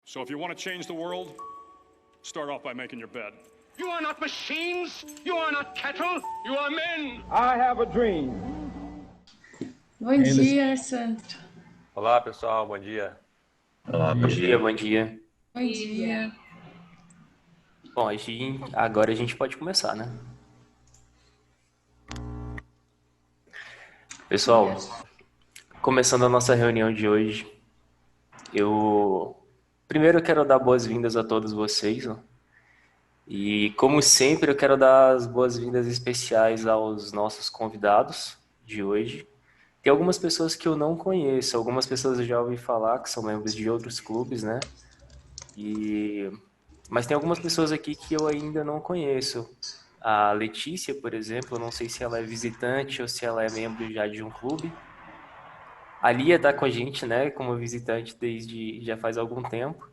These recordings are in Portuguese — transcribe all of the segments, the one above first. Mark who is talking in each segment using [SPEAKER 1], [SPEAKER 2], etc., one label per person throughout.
[SPEAKER 1] So if you want to change the world, start off by making your bed.
[SPEAKER 2] You are not machines. You are not cattle. You are men.
[SPEAKER 3] I have a dream.
[SPEAKER 4] Bom dia, Santo.
[SPEAKER 5] Olá, pessoal, bom dia.
[SPEAKER 6] Olá, bom dia, bom dia.
[SPEAKER 4] Bom dia.
[SPEAKER 6] Bom, agora a gente pode começar, né? Pessoal, começando a nossa reunião de hoje, primeiro eu quero dar boas-vindas a todos vocês, né? E como sempre eu quero dar as boas-vindas especiais aos nossos convidados de hoje. Tem algumas pessoas que eu não conheço, algumas pessoas eu já ouvi falar que são membros de outros clubes, né? Mas tem algumas pessoas aqui que eu ainda não conheço. A Letícia, por exemplo, eu não sei se ela é visitante ou se ela é membro já de um clube. A Lia está com a gente, né, como visitante desde já faz algum tempo.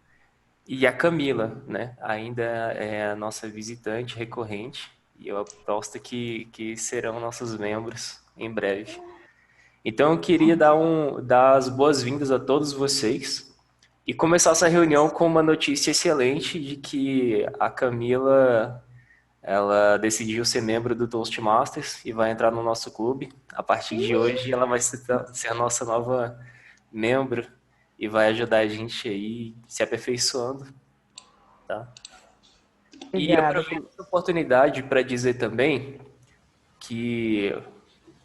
[SPEAKER 6] E a Camila, né, ainda é a nossa visitante recorrente. E eu aposto que serão nossos membros em breve. Então eu queria dar as boas-vindas a todos vocês e começar essa reunião com uma notícia excelente de que a Camila, ela decidiu ser membro do Toastmasters e vai entrar no nosso clube. A partir de hoje ela vai ser a nossa nova membro e vai ajudar a gente aí se aperfeiçoando, tá? E aproveito essa oportunidade para dizer também que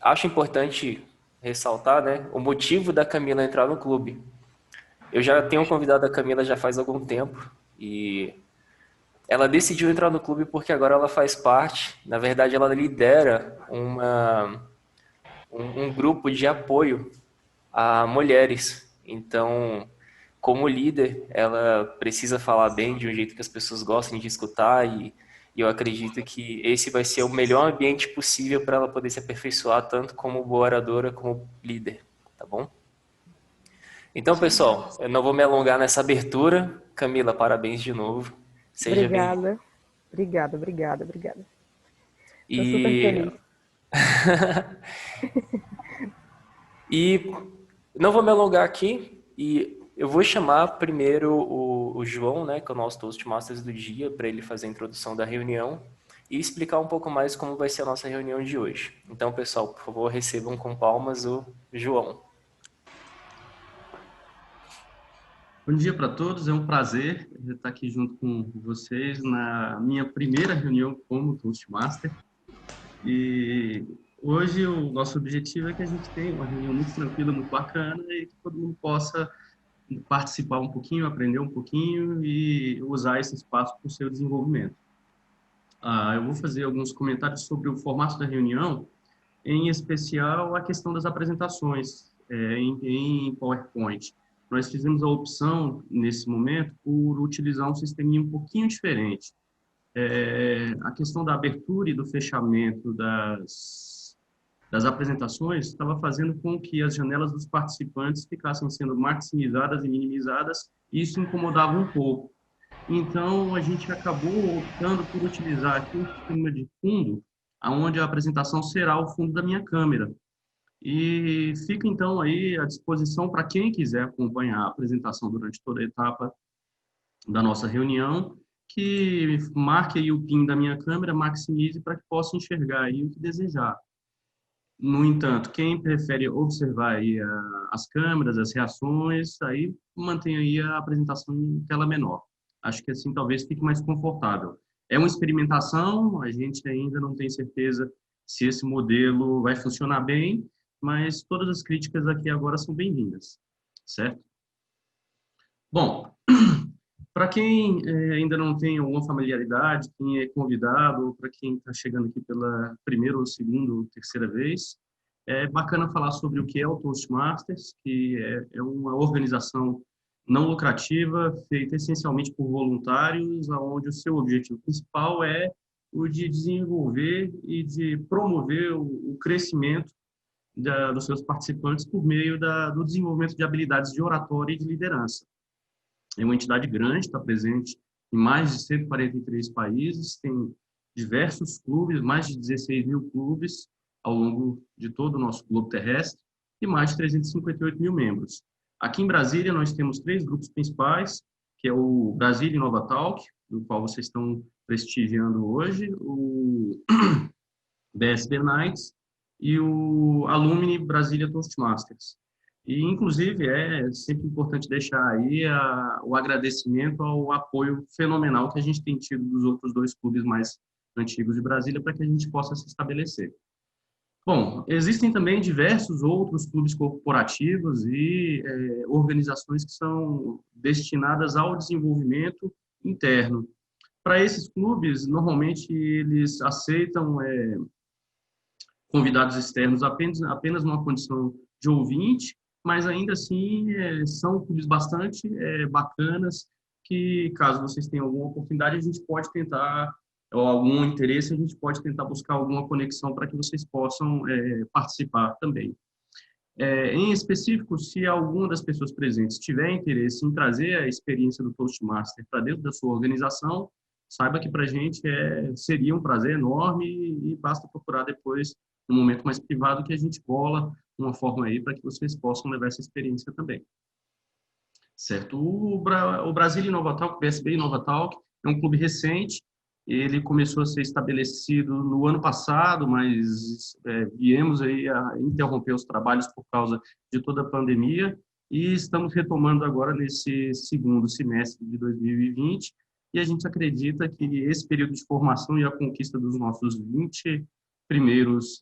[SPEAKER 6] acho importante ressaltar, né, o motivo da Camila entrar no clube. Eu já tenho convidado a Camila já faz algum tempo e ela decidiu entrar no clube porque agora ela faz parte, na verdade ela lidera um grupo de apoio a mulheres. Então, como líder, ela precisa falar bem de um jeito que as pessoas gostem de escutar e eu acredito que esse vai ser o melhor ambiente possível para ela poder se aperfeiçoar tanto como boa oradora como líder, tá bom? Então, pessoal, eu não vou me alongar nessa abertura. Camila, parabéns de novo. Seja
[SPEAKER 7] Obrigada. Obrigada. Tô super feliz.
[SPEAKER 6] E não vou me alongar aqui e eu vou chamar primeiro o João, né, que é o nosso Toastmasters do dia, para ele fazer a introdução da reunião e explicar um pouco mais como vai ser a nossa reunião de hoje. Então, pessoal, por favor, recebam com palmas o João.
[SPEAKER 8] Bom dia para todos, é um prazer estar aqui junto com vocês na minha primeira reunião como Toastmaster. E hoje o nosso objetivo é que a gente tenha uma reunião muito tranquila, muito bacana e que todo mundo possa participar um pouquinho, aprender um pouquinho e usar esse espaço para o seu desenvolvimento. Eu vou fazer alguns comentários sobre o formato da reunião, em especial a questão das apresentações em PowerPoint. Nós fizemos a opção, nesse momento, por utilizar um sisteminha um pouquinho diferente. A questão da abertura e do fechamento das apresentações estava fazendo com que as janelas dos participantes ficassem sendo maximizadas e minimizadas, e isso incomodava um pouco. Então, a gente acabou optando por utilizar aqui um sistema de fundo, onde a apresentação será o fundo da minha câmera. E fica, então, aí à disposição para quem quiser acompanhar a apresentação durante toda a etapa da nossa reunião, que marque aí o PIN da minha câmera, maximize para que possa enxergar aí o que desejar. No entanto, quem prefere observar aí as câmeras, as reações, aí mantém aí a apresentação em tela menor. Acho que assim talvez fique mais confortável. É uma experimentação, a gente ainda não tem certeza se esse modelo vai funcionar bem, mas todas as críticas aqui agora são bem-vindas, certo? Bom, para quem ainda não tem alguma familiaridade, quem é convidado, ou para quem está chegando aqui pela primeira ou segunda ou terceira vez, é bacana falar sobre o que é o Toastmasters, que é uma organização não lucrativa, feita essencialmente por voluntários, onde o seu objetivo principal é o de desenvolver e de promover o crescimento dos seus participantes por meio do desenvolvimento de habilidades de oratória e de liderança. É uma entidade grande, está presente em mais de 143 países, tem diversos clubes, mais de 16 mil clubes ao longo de todo o nosso globo terrestre e mais de 358 mil membros. Aqui em Brasília, nós temos 3 grupos principais, que é o Brasília Innova Talk, do qual vocês estão prestigiando hoje, o BSB Nights e o Alumni Brasília Toastmasters. E, inclusive, é sempre importante deixar aí o agradecimento ao apoio fenomenal que a gente tem tido dos outros 2 clubes mais antigos de Brasília para que a gente possa se estabelecer. Bom, existem também diversos outros clubes corporativos e organizações que são destinadas ao desenvolvimento interno. Para esses clubes, normalmente, eles aceitam convidados externos apenas numa condição de ouvinte, mas ainda assim são clubes bastante bacanas que, caso vocês tenham alguma oportunidade, a gente pode tentar, ou algum interesse, a gente pode tentar buscar alguma conexão para que vocês possam participar também. Em específico, se alguma das pessoas presentes tiver interesse em trazer a experiência do Toastmaster para dentro da sua organização, saiba que para a gente seria um prazer enorme e basta procurar depois um momento mais privado que a gente bola uma forma aí para que vocês possam levar essa experiência também. Certo? O Brasília Innova Talk, o BSB Innova Talk, é um clube recente. Ele começou a ser estabelecido no ano passado, mas viemos aí a interromper os trabalhos por causa de toda a pandemia e estamos retomando agora nesse segundo semestre de 2020 e a gente acredita que esse período de formação e a conquista dos nossos 20 primeiros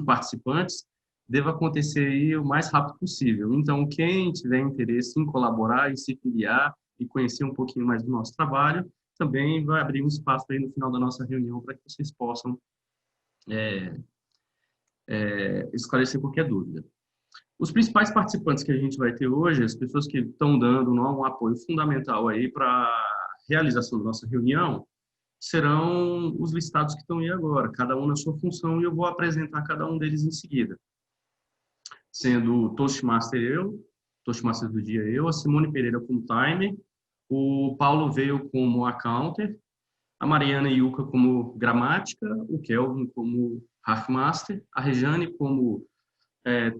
[SPEAKER 8] participantes deva acontecer aí o mais rápido possível. Então, quem tiver interesse em colaborar e se filiar e conhecer um pouquinho mais do nosso trabalho, também vai abrir um espaço aí no final da nossa reunião para que vocês possam esclarecer qualquer dúvida. Os principais participantes que a gente vai ter hoje, as pessoas que estão dando um apoio fundamental aí para a realização da nossa reunião, serão os listados que estão aí agora, cada um na sua função, e eu vou apresentar cada um deles em seguida. Sendo o Toastmaster do dia eu, a Simone Pereira como timer, o Paulo veio como accounter, a Mariana Yuka como gramática, o Kelvin como Halfmaster, a Rejane como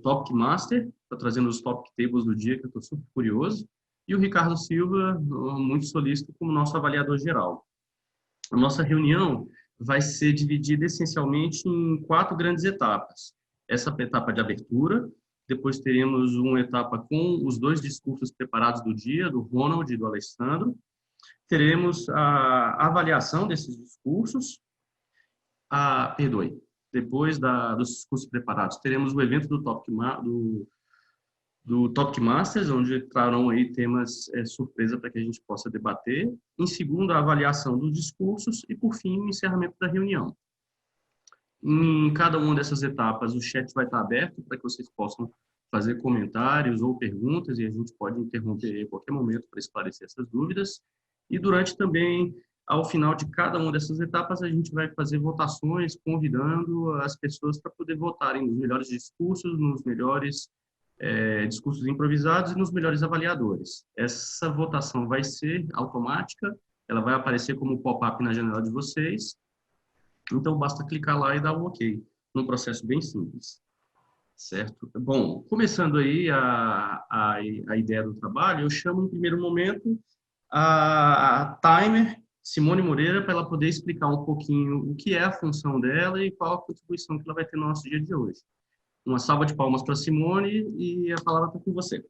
[SPEAKER 8] Topic Master, está trazendo os topic tables do dia, que eu estou super curioso, e o Ricardo Silva, muito solícito, como nosso avaliador geral. A nossa reunião vai ser dividida essencialmente em 4 grandes etapas. Essa etapa de abertura, depois teremos uma etapa com os 2 discursos preparados do dia, do Ronald e do Alessandro. Teremos a avaliação desses discursos. Depois dos discursos preparados, teremos o evento do Topic Masters, onde trarão aí temas surpresa para que a gente possa debater. Em segundo, a avaliação dos discursos e, por fim, o encerramento da reunião. Em cada uma dessas etapas, o chat vai estar aberto para que vocês possam fazer comentários ou perguntas e a gente pode interromper em qualquer momento para esclarecer essas dúvidas. E durante também, ao final de cada uma dessas etapas, a gente vai fazer votações, convidando as pessoas para poder votarem nos melhores discursos, nos melhores discursos improvisados e nos melhores avaliadores. Essa votação vai ser automática, ela vai aparecer como pop-up na janela de vocês, então basta clicar lá e dar um OK, num processo bem simples, certo? Bom, começando aí a ideia do trabalho, eu chamo em primeiro momento a timer, Simone Moreira, para ela poder explicar um pouquinho o que é a função dela e qual a contribuição que ela vai ter no nosso dia de hoje. Uma salva de palmas para Simone e a palavra está com você.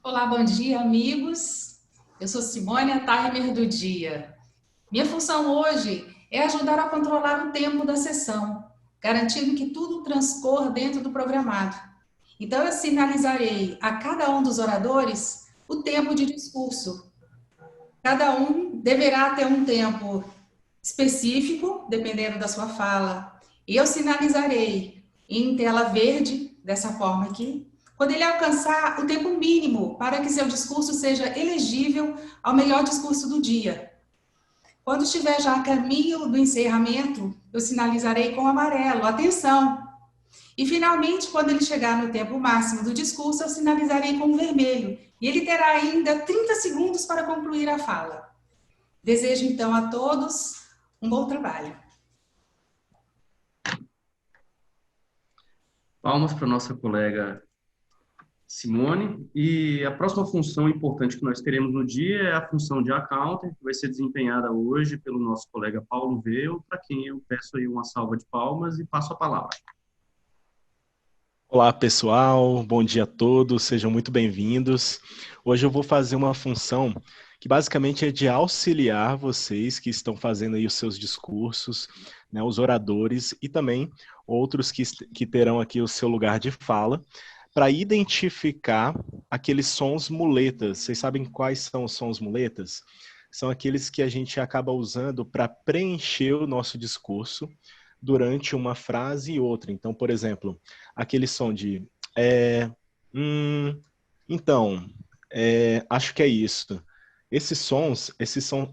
[SPEAKER 4] Olá, bom dia, amigos. Eu sou Simone, a timer do dia. Minha função hoje é ajudar a controlar o tempo da sessão, garantindo que tudo transcorra dentro do programado. Então, eu sinalizarei a cada um dos oradores o tempo de discurso. Cada um deverá ter um tempo específico, dependendo da sua fala. E eu sinalizarei em tela verde, dessa forma aqui, quando ele alcançar o tempo mínimo para que seu discurso seja elegível ao melhor discurso do dia. Quando estiver já a caminho do encerramento, eu sinalizarei com amarelo, atenção. E, finalmente, quando ele chegar no tempo máximo do discurso, eu sinalizarei com vermelho. E ele terá ainda 30 segundos para concluir a fala. Desejo, então, a todos um bom trabalho.
[SPEAKER 8] Palmas para a nossa colega Simone. E a próxima função importante que nós teremos no dia é a função de accountant, que vai ser desempenhada hoje pelo nosso colega Paulo Veo, para quem eu peço aí uma salva de palmas e passo a palavra.
[SPEAKER 3] Olá, pessoal. Bom dia a todos. Sejam muito bem-vindos. Hoje eu vou fazer uma função que basicamente é de auxiliar vocês que estão fazendo aí os seus discursos, né, os oradores e também outros que terão aqui o seu lugar de fala, para identificar aqueles sons muletas. Vocês sabem quais são os sons muletas? São aqueles que a gente acaba usando para preencher o nosso discurso durante uma frase e outra. Então, por exemplo, aquele som de então, acho que é isso. Esses sons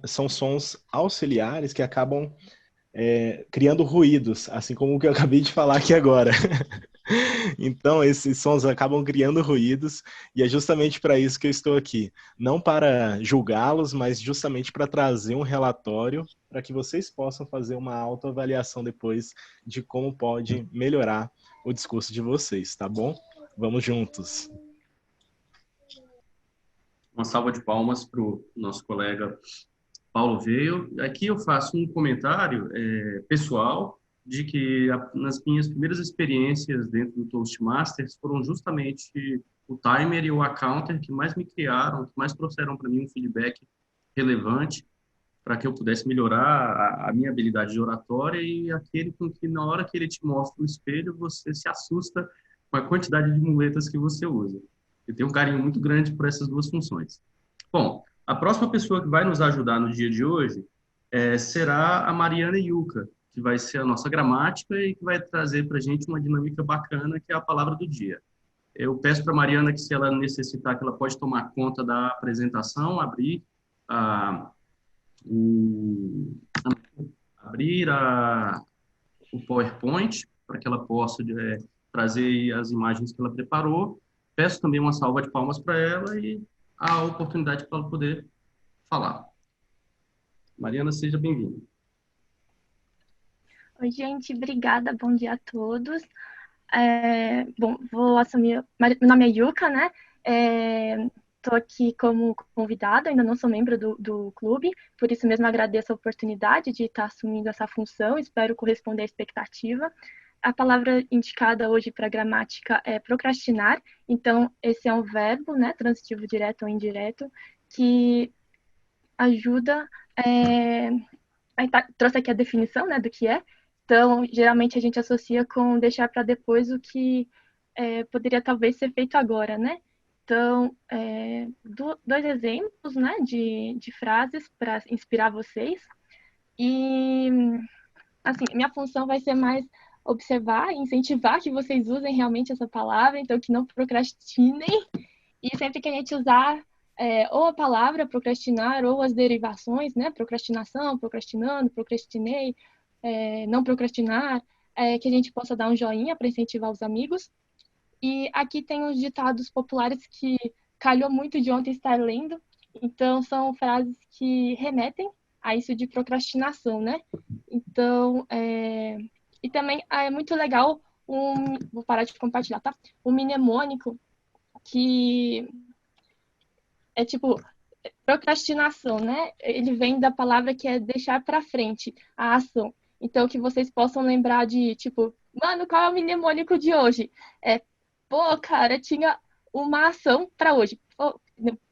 [SPEAKER 3] são sons auxiliares que acabam criando ruídos, assim como o que eu acabei de falar aqui agora. Então, esses sons acabam criando ruídos e é justamente para isso que eu estou aqui. Não para julgá-los, mas justamente para trazer um relatório para que vocês possam fazer uma autoavaliação depois de como pode melhorar o discurso de vocês, tá bom? Vamos juntos.
[SPEAKER 8] Uma salva de palmas para o nosso colega Paulo Veio. Aqui eu faço um comentário pessoal de que nas minhas primeiras experiências dentro do Toastmasters foram justamente o timer e o accounter que mais me criaram, que mais trouxeram para mim um feedback relevante para que eu pudesse melhorar a minha habilidade de oratória e aquele com que na hora que ele te mostra o espelho, você se assusta com a quantidade de muletas que você usa. Eu tenho um carinho muito grande por essas duas funções. Bom, a próxima pessoa que vai nos ajudar no dia de hoje será a Mariana Yuca, que vai ser a nossa gramática e que vai trazer para a gente uma dinâmica bacana, que é a palavra do dia. Eu peço para a Mariana que, se ela necessitar, que ela pode tomar conta da apresentação, abrir o PowerPoint, para que ela possa trazer as imagens que ela preparou. Peço também uma salva de palmas para ela e a oportunidade para ela poder falar. Mariana, seja bem-vinda.
[SPEAKER 9] Oi, gente, obrigada, bom dia a todos. Bom, vou assumir. Meu nome é Yuka, né? Estou aqui como convidada, ainda não sou membro do clube, por isso mesmo agradeço a oportunidade de estar assumindo essa função, espero corresponder à expectativa. A palavra indicada hoje para gramática é procrastinar, então esse é um verbo, né, transitivo direto ou indireto, que ajuda. Trouxe aqui a definição, né, do que é. Então, geralmente a gente associa com deixar para depois o que poderia talvez ser feito agora, né? Então, dois exemplos, né, de frases para inspirar vocês. E, assim, minha função vai ser mais observar e incentivar que vocês usem realmente essa palavra, então que não procrastinem. E sempre que a gente usar ou a palavra procrastinar ou as derivações, né, procrastinação, procrastinando, procrastinei, não procrastinar, que a gente possa dar um joinha para incentivar os amigos. E aqui tem uns ditados populares que calhou muito de ontem estar lendo, então são frases que remetem a isso de procrastinação, né? Então, e também é muito legal, vou parar de compartilhar, tá? Um mnemônico que é tipo procrastinação, né? Ele vem da palavra que é deixar para frente, a ação. Então, que vocês possam lembrar de, tipo, mano, qual é o mnemônico de hoje? Pô, cara, tinha uma ação para hoje.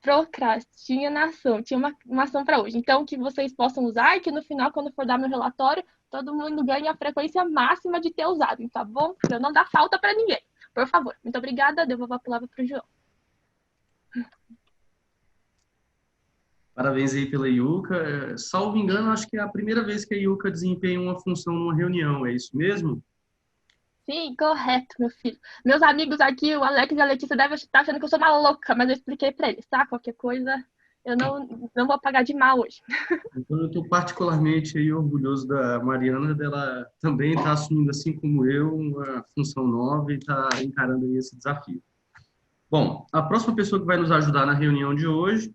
[SPEAKER 9] Procrastinação, tinha uma ação para hoje. Então, que vocês possam usar e que no final, quando for dar meu relatório, todo mundo ganhe a frequência máxima de ter usado, tá bom? Pra não dar falta para ninguém. Por favor. Muito obrigada. Devolvo a palavra para o João.
[SPEAKER 8] Parabéns aí pela Yuka. Salvo engano, acho que é a primeira vez que a Yuka desempenha uma função numa reunião, é isso mesmo?
[SPEAKER 9] Sim, correto, meu filho. Meus amigos aqui, o Alex e a Letícia, devem estar achando que eu sou uma louca, mas eu expliquei para eles, tá? Qualquer coisa, eu não vou pagar de mal hoje.
[SPEAKER 8] Então, eu estou particularmente aí orgulhoso da Mariana, dela também estar assumindo, assim como eu, uma função nova e estar encarando aí esse desafio. Bom, a próxima pessoa que vai nos ajudar na reunião de hoje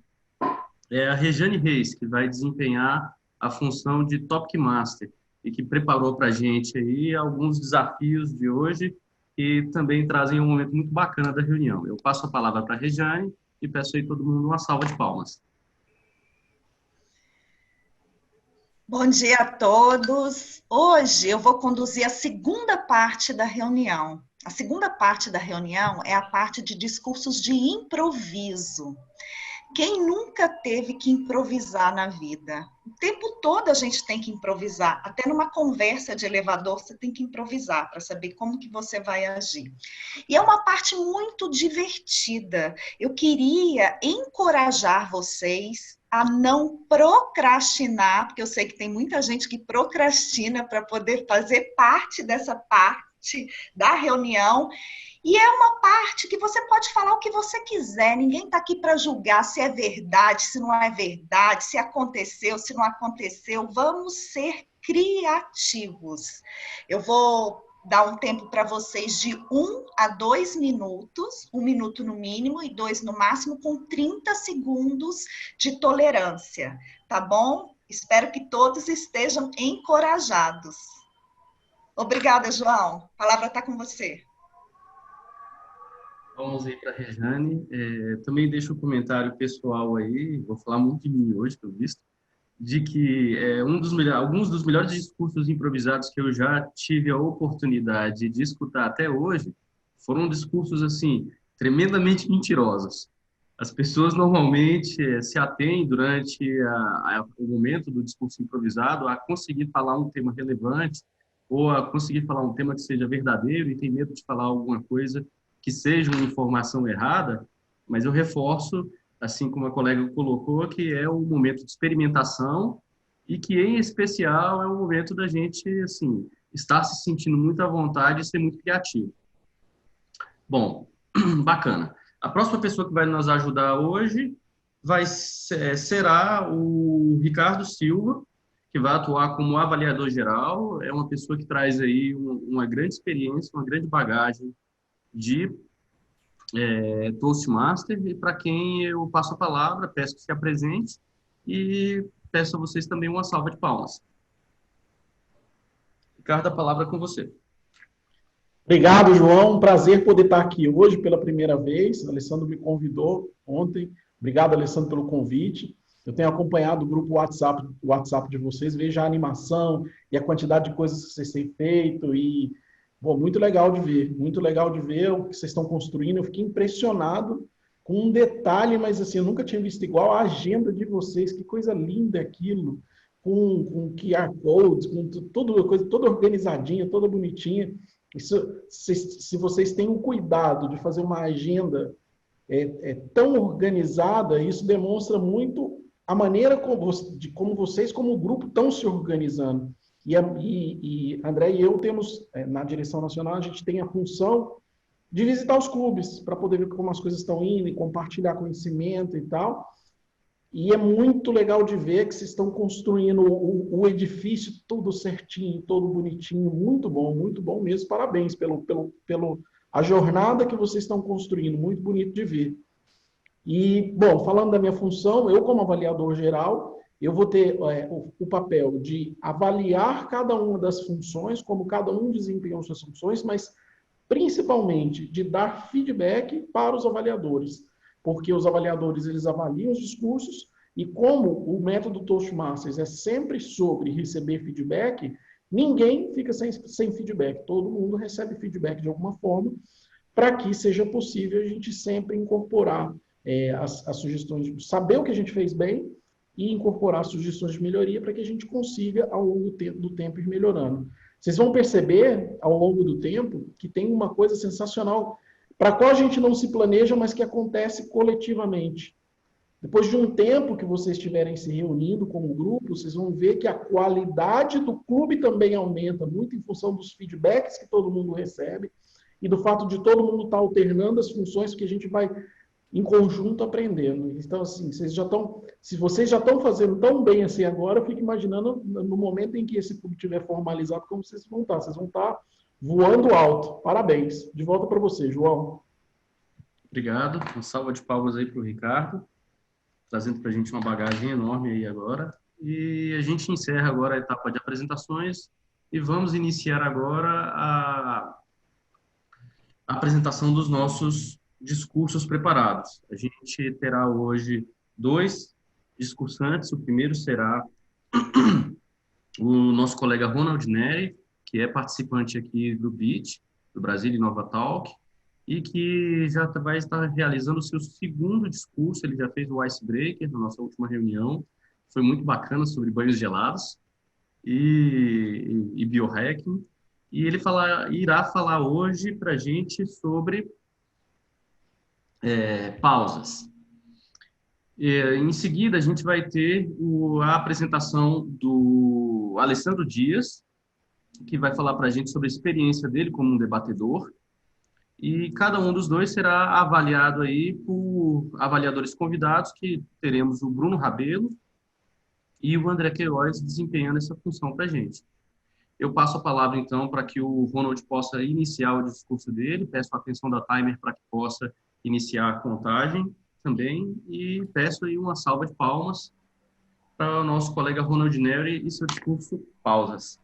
[SPEAKER 8] é a Rejane Reis, que vai desempenhar a função de Topic Master e que preparou para a gente aí alguns desafios de hoje que também trazem um momento muito bacana da reunião. Eu passo a palavra para a Rejane e peço aí todo mundo uma salva de palmas.
[SPEAKER 10] Bom dia a todos. Hoje eu vou conduzir a segunda parte da reunião. A segunda parte da reunião é a parte de discursos de improviso. Quem nunca teve que improvisar na vida? O tempo todo a gente tem que improvisar. Até numa conversa de elevador você tem que improvisar para saber como que você vai agir. E é uma parte muito divertida. Eu queria encorajar vocês a não procrastinar, porque eu sei que tem muita gente que procrastina para poder fazer parte dessa parte da reunião. E é uma parte que você pode falar o que você quiser, ninguém está aqui para julgar se é verdade, se não é verdade, se aconteceu, se não aconteceu. Vamos ser criativos. Eu vou dar um tempo para vocês de 1 a 2 minutos, 1 minuto no mínimo e 2 no máximo, com 30 segundos de tolerância, tá bom? Espero que todos estejam encorajados. Obrigada, João. A palavra está com você.
[SPEAKER 8] Vamos aí para a Rejane. Também deixo um comentário pessoal aí, vou falar muito de mim hoje, pelo visto, de que alguns dos melhores discursos improvisados que eu já tive a oportunidade de escutar até hoje foram discursos, assim, tremendamente mentirosos. As pessoas normalmente se atêm durante o momento do discurso improvisado a conseguir falar um tema relevante ou a conseguir falar um tema que seja verdadeiro e tem medo de falar alguma coisa que seja uma informação errada, mas eu reforço, assim como a colega colocou, que é um momento de experimentação e que, em especial, é um momento da gente, assim, estar se sentindo muito à vontade e ser muito criativo. Bom, bacana. A próxima pessoa que vai nos ajudar hoje será o Ricardo Silva, que vai atuar como avaliador geral. É uma pessoa que traz aí uma grande experiência, uma grande bagagem de Toastmaster, e para quem eu passo a palavra, peço que se apresente e peço a vocês também uma salva de palmas. Ricardo, a palavra é com você.
[SPEAKER 11] Obrigado, João. Um prazer poder estar aqui hoje pela primeira vez. O Alessandro me convidou ontem. Obrigado, Alessandro, pelo convite. Eu tenho acompanhado o grupo WhatsApp de vocês, vejo a animação e a quantidade de coisas que vocês têm feito e muito legal de ver o que vocês estão construindo. Eu fiquei impressionado com um detalhe, mas assim, eu nunca tinha visto igual a agenda de vocês, que coisa linda aquilo, com QR codes, com coisa toda organizadinha, toda bonitinha. Isso, se vocês têm o cuidado de fazer uma agenda tão organizada, isso demonstra muito a maneira como vocês, como grupo, estão se organizando. E André e eu temos, na direção nacional, a gente tem a função de visitar os clubes, para poder ver como as coisas estão indo e compartilhar conhecimento e tal. E é muito legal de ver que vocês estão construindo o edifício todo certinho, todo bonitinho, muito bom mesmo. Parabéns pela a jornada que vocês estão construindo, muito bonito de ver. E, bom, falando da minha função, eu como avaliador geral, eu vou ter o papel de avaliar cada uma das funções, como cada um desempenhou suas funções, mas principalmente de dar feedback para os avaliadores, porque os avaliadores eles avaliam os discursos e como o método Toastmasters é sempre sobre receber feedback, ninguém fica sem feedback, todo mundo recebe feedback de alguma forma, para que seja possível a gente sempre incorporar as sugestões, saber o que a gente fez bem, e incorporar sugestões de melhoria para que a gente consiga, ao longo do tempo, ir melhorando. Vocês vão perceber, ao longo do tempo, que tem uma coisa sensacional, para a qual a gente não se planeja, mas que acontece coletivamente. Depois de um tempo que vocês estiverem se reunindo como grupo, vocês vão ver que a qualidade do clube também aumenta, muito em função dos feedbacks que todo mundo recebe, e do fato de todo mundo estar alternando as funções que a gente vai em conjunto aprendendo. Então, assim, se vocês já estão fazendo tão bem assim agora, eu fico imaginando no momento em que esse clube estiver formalizado, como vocês vão estar. Vocês vão estar voando alto. Parabéns. De volta para você, João.
[SPEAKER 8] Obrigado. Uma salva de palmas aí para o Ricardo, trazendo para a gente uma bagagem enorme aí agora. E a gente encerra agora a etapa de apresentações e vamos iniciar agora a apresentação dos nossos discursos preparados. A gente terá hoje 2 discursantes. O primeiro será o nosso colega Ronald Neri, que é participante aqui do BIT, do Brasil Inova Talk, e que já vai estar realizando o seu segundo discurso. Ele já fez o Icebreaker na nossa última reunião, foi muito bacana, sobre banhos gelados e biohacking, e ele irá falar hoje para a gente sobre pausas. Em seguida, a gente vai ter a apresentação do Alessandro Dias, que vai falar para a gente sobre a experiência dele como um debatedor, e cada um dos 2 será avaliado aí por avaliadores convidados, que teremos o Bruno Rabelo e o André Queiroz desempenhando essa função para a gente. Eu passo a palavra, então, para que o Ronald possa iniciar o discurso dele. Peço a atenção da timer para que possa iniciar a contagem também, e peço aí uma salva de palmas para o nosso colega Ronald Neri e seu discurso Pausas.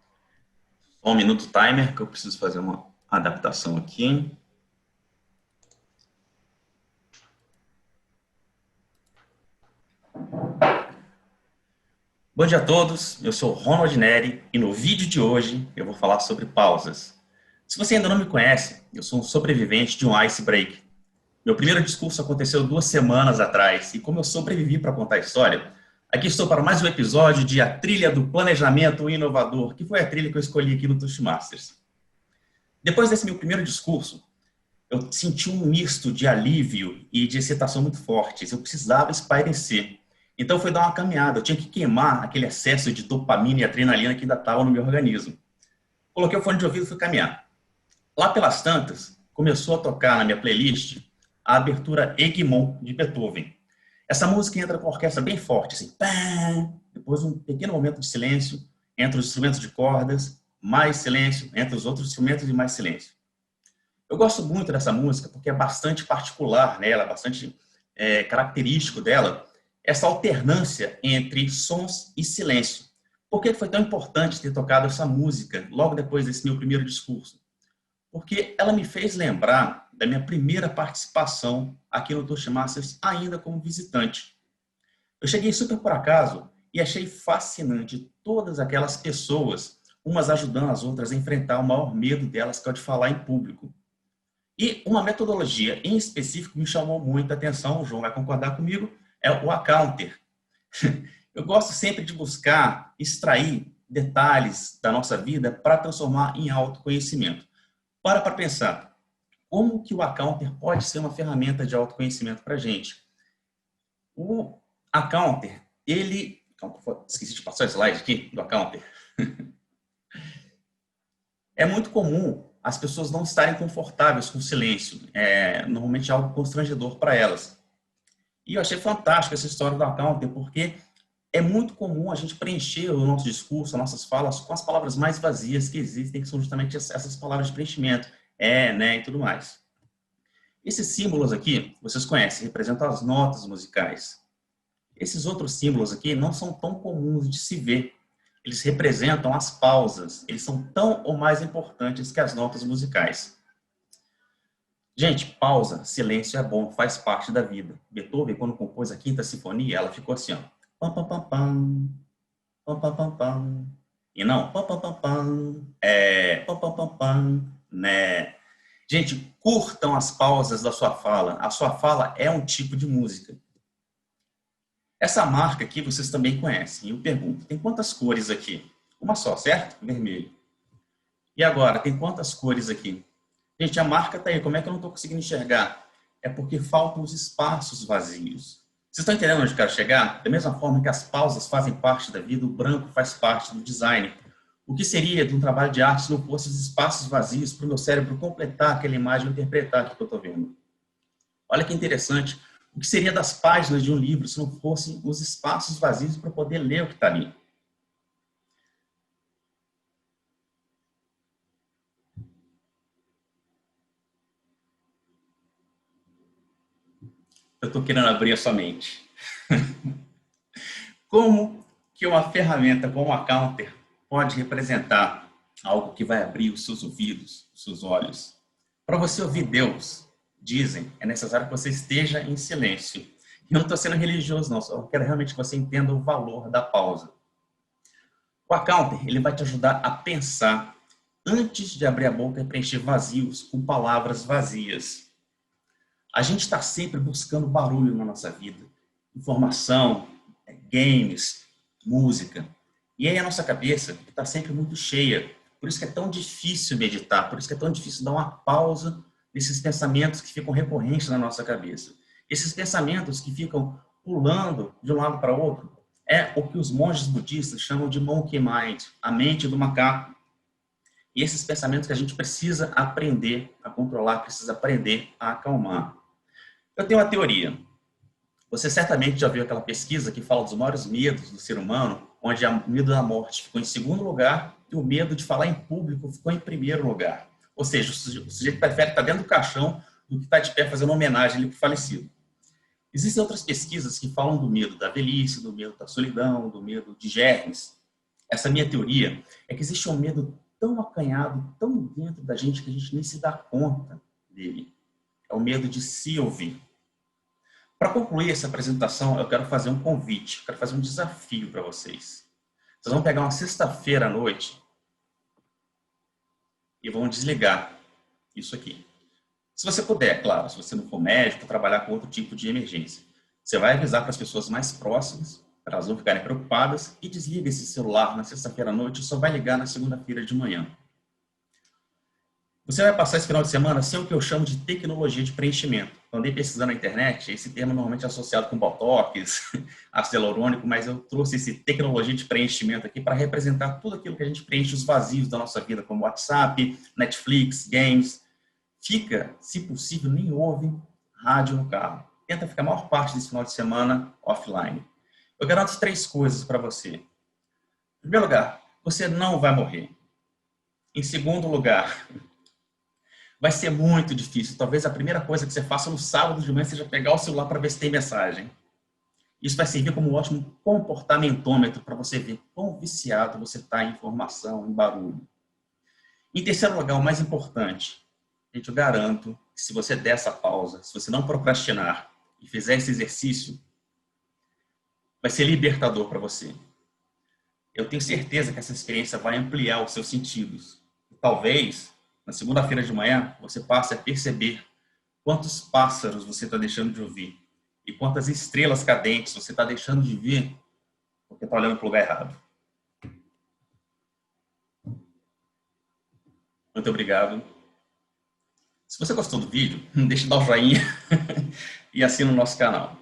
[SPEAKER 12] Só um minuto timer, que eu preciso fazer uma adaptação aqui. Bom dia a todos, eu sou Ronald Neri e no vídeo de hoje eu vou falar sobre pausas. Se você ainda não me conhece, eu sou um sobrevivente de um icebreak. Meu primeiro discurso aconteceu 2 semanas atrás, e como eu sobrevivi para contar a história, aqui estou para mais um episódio de A Trilha do Planejamento Inovador, que foi a trilha que eu escolhi aqui no Toastmasters. Depois desse meu primeiro discurso, eu senti um misto de alívio e de excitação muito fortes. Eu precisava espairecer. Então foi dar uma caminhada, eu tinha que queimar aquele excesso de dopamina e adrenalina que ainda estava no meu organismo. Coloquei o fone de ouvido e fui caminhar. Lá pelas tantas, começou a tocar na minha playlist a abertura Egmont, de Beethoven. Essa música entra com a orquestra bem forte, assim, pá! Depois um pequeno momento de silêncio entre os instrumentos de cordas, mais silêncio entre os outros instrumentos e mais silêncio. Eu gosto muito dessa música porque é bastante particular nela, bastante característico dela, essa alternância entre sons e silêncio. Por que foi tão importante ter tocado essa música logo depois desse meu primeiro discurso? Porque ela me fez lembrar da minha primeira participação aqui no Toastmasters, ainda como visitante. Eu cheguei super por acaso e achei fascinante todas aquelas pessoas, umas ajudando as outras a enfrentar o maior medo delas, que é o de falar em público. E uma metodologia em específico me chamou muita atenção, o João vai concordar comigo, é o A-Counter. Eu gosto sempre de buscar extrair detalhes da nossa vida para transformar em autoconhecimento. Para pensar, como que o A-Counter pode ser uma ferramenta de autoconhecimento para a gente? O A-Counter, ele... Esqueci de passar o slide aqui do A-Counter. É muito comum as pessoas não estarem confortáveis com o silêncio. Normalmente é algo constrangedor para elas. E eu achei fantástico essa história do A-Counter, porque é muito comum a gente preencher o nosso discurso, as nossas falas, com as palavras mais vazias que existem, que são justamente essas palavras de preenchimento. Né, e tudo mais. Esses símbolos aqui, vocês conhecem, representam as notas musicais. Esses outros símbolos aqui não são tão comuns de se ver. Eles representam as pausas. Eles são tão ou mais importantes que as notas musicais. Gente, pausa, silêncio é bom, faz parte da vida. Beethoven, quando compôs a Quinta Sinfonia, ela ficou assim, ó. Pam, pam, pam, pam, pam, pam, pam, pam. E não, pam, pam, pam, pam, pam, pam, pam, pam, né? Gente, curtam as pausas da sua fala. A sua fala é um tipo de música. Essa marca aqui vocês também conhecem. Eu pergunto, tem quantas cores aqui? Uma só, certo? Vermelho. E agora, tem quantas cores aqui? Gente, a marca está aí. Como é que eu não estou conseguindo enxergar? É porque faltam os espaços vazios. Vocês estão entendendo onde eu quero chegar? Da mesma forma que as pausas fazem parte da vida, o branco faz parte do design. O que seria de um trabalho de arte se não fosse os espaços vazios para o meu cérebro completar aquela imagem e interpretar o que eu estou vendo? Olha que interessante. O que seria das páginas de um livro se não fossem os espaços vazios para poder ler o que está ali? Eu estou querendo abrir a sua mente. Como que uma ferramenta como a Counter pode representar algo que vai abrir os seus ouvidos, os seus olhos? Para você ouvir Deus, dizem, é necessário que você esteja em silêncio. Eu não estou sendo religioso, não. Só quero realmente que você entenda o valor da pausa. O Accounter, ele vai te ajudar a pensar antes de abrir a boca e preencher vazios com palavras vazias. A gente está sempre buscando barulho na nossa vida. Informação, games, música. E aí a nossa cabeça está sempre muito cheia. Por isso que é tão difícil meditar, por isso que é tão difícil dar uma pausa nesses pensamentos que ficam recorrentes na nossa cabeça. Esses pensamentos que ficam pulando de um lado para o outro é o que os monges budistas chamam de monkey mind, a mente do macaco. E esses pensamentos que a gente precisa aprender a controlar, precisa aprender a acalmar. Eu tenho uma teoria. Você certamente já viu aquela pesquisa que fala dos maiores medos do ser humano, onde o medo da morte ficou em segundo lugar e o medo de falar em público ficou em primeiro lugar. Ou seja, o sujeito prefere estar dentro do caixão do que estar de pé fazendo homenagem ali para o falecido. Existem outras pesquisas que falam do medo da velhice, do medo da solidão, do medo de germes. Essa minha teoria é que existe um medo tão acanhado, tão dentro da gente, que a gente nem se dá conta dele. É o medo de se ouvir. Para concluir essa apresentação, eu quero fazer um convite, eu quero fazer um desafio para vocês. Vocês vão pegar uma sexta-feira à noite e vão desligar isso aqui. Se você puder, claro, se você não for médico, trabalhar com outro tipo de emergência. Você vai avisar para as pessoas mais próximas, para elas não ficarem preocupadas, e desliga esse celular na sexta-feira à noite e só vai ligar na segunda-feira de manhã. Você vai passar esse final de semana sem o que eu chamo de tecnologia de preenchimento. Eu andei pesquisando na internet, esse termo normalmente é associado com botox, ácido hialurônico, mas eu trouxe esse tecnologia de preenchimento aqui para representar tudo aquilo que a gente preenche os vazios da nossa vida, como WhatsApp, Netflix, games. Fica, se possível, nem ouve rádio no carro. Tenta ficar a maior parte desse final de semana offline. Eu garanto 3 coisas para você. Em primeiro lugar, você não vai morrer. Em segundo lugar, vai ser muito difícil. Talvez a primeira coisa que você faça no sábado de manhã seja pegar o celular para ver se tem mensagem. Isso vai servir como um ótimo comportamentômetro para você ver quão viciado você está em informação, em barulho. Em terceiro lugar, o mais importante, gente, eu garanto que se você der essa pausa, se você não procrastinar e fizer esse exercício, vai ser libertador para você. Eu tenho certeza que essa experiência vai ampliar os seus sentidos. E talvez, na segunda-feira de manhã, você passe a perceber quantos pássaros você está deixando de ouvir e quantas estrelas cadentes você está deixando de ver porque está olhando para o lugar errado. Muito obrigado. Se você gostou do vídeo, deixe de dar o joinha e assina o nosso canal.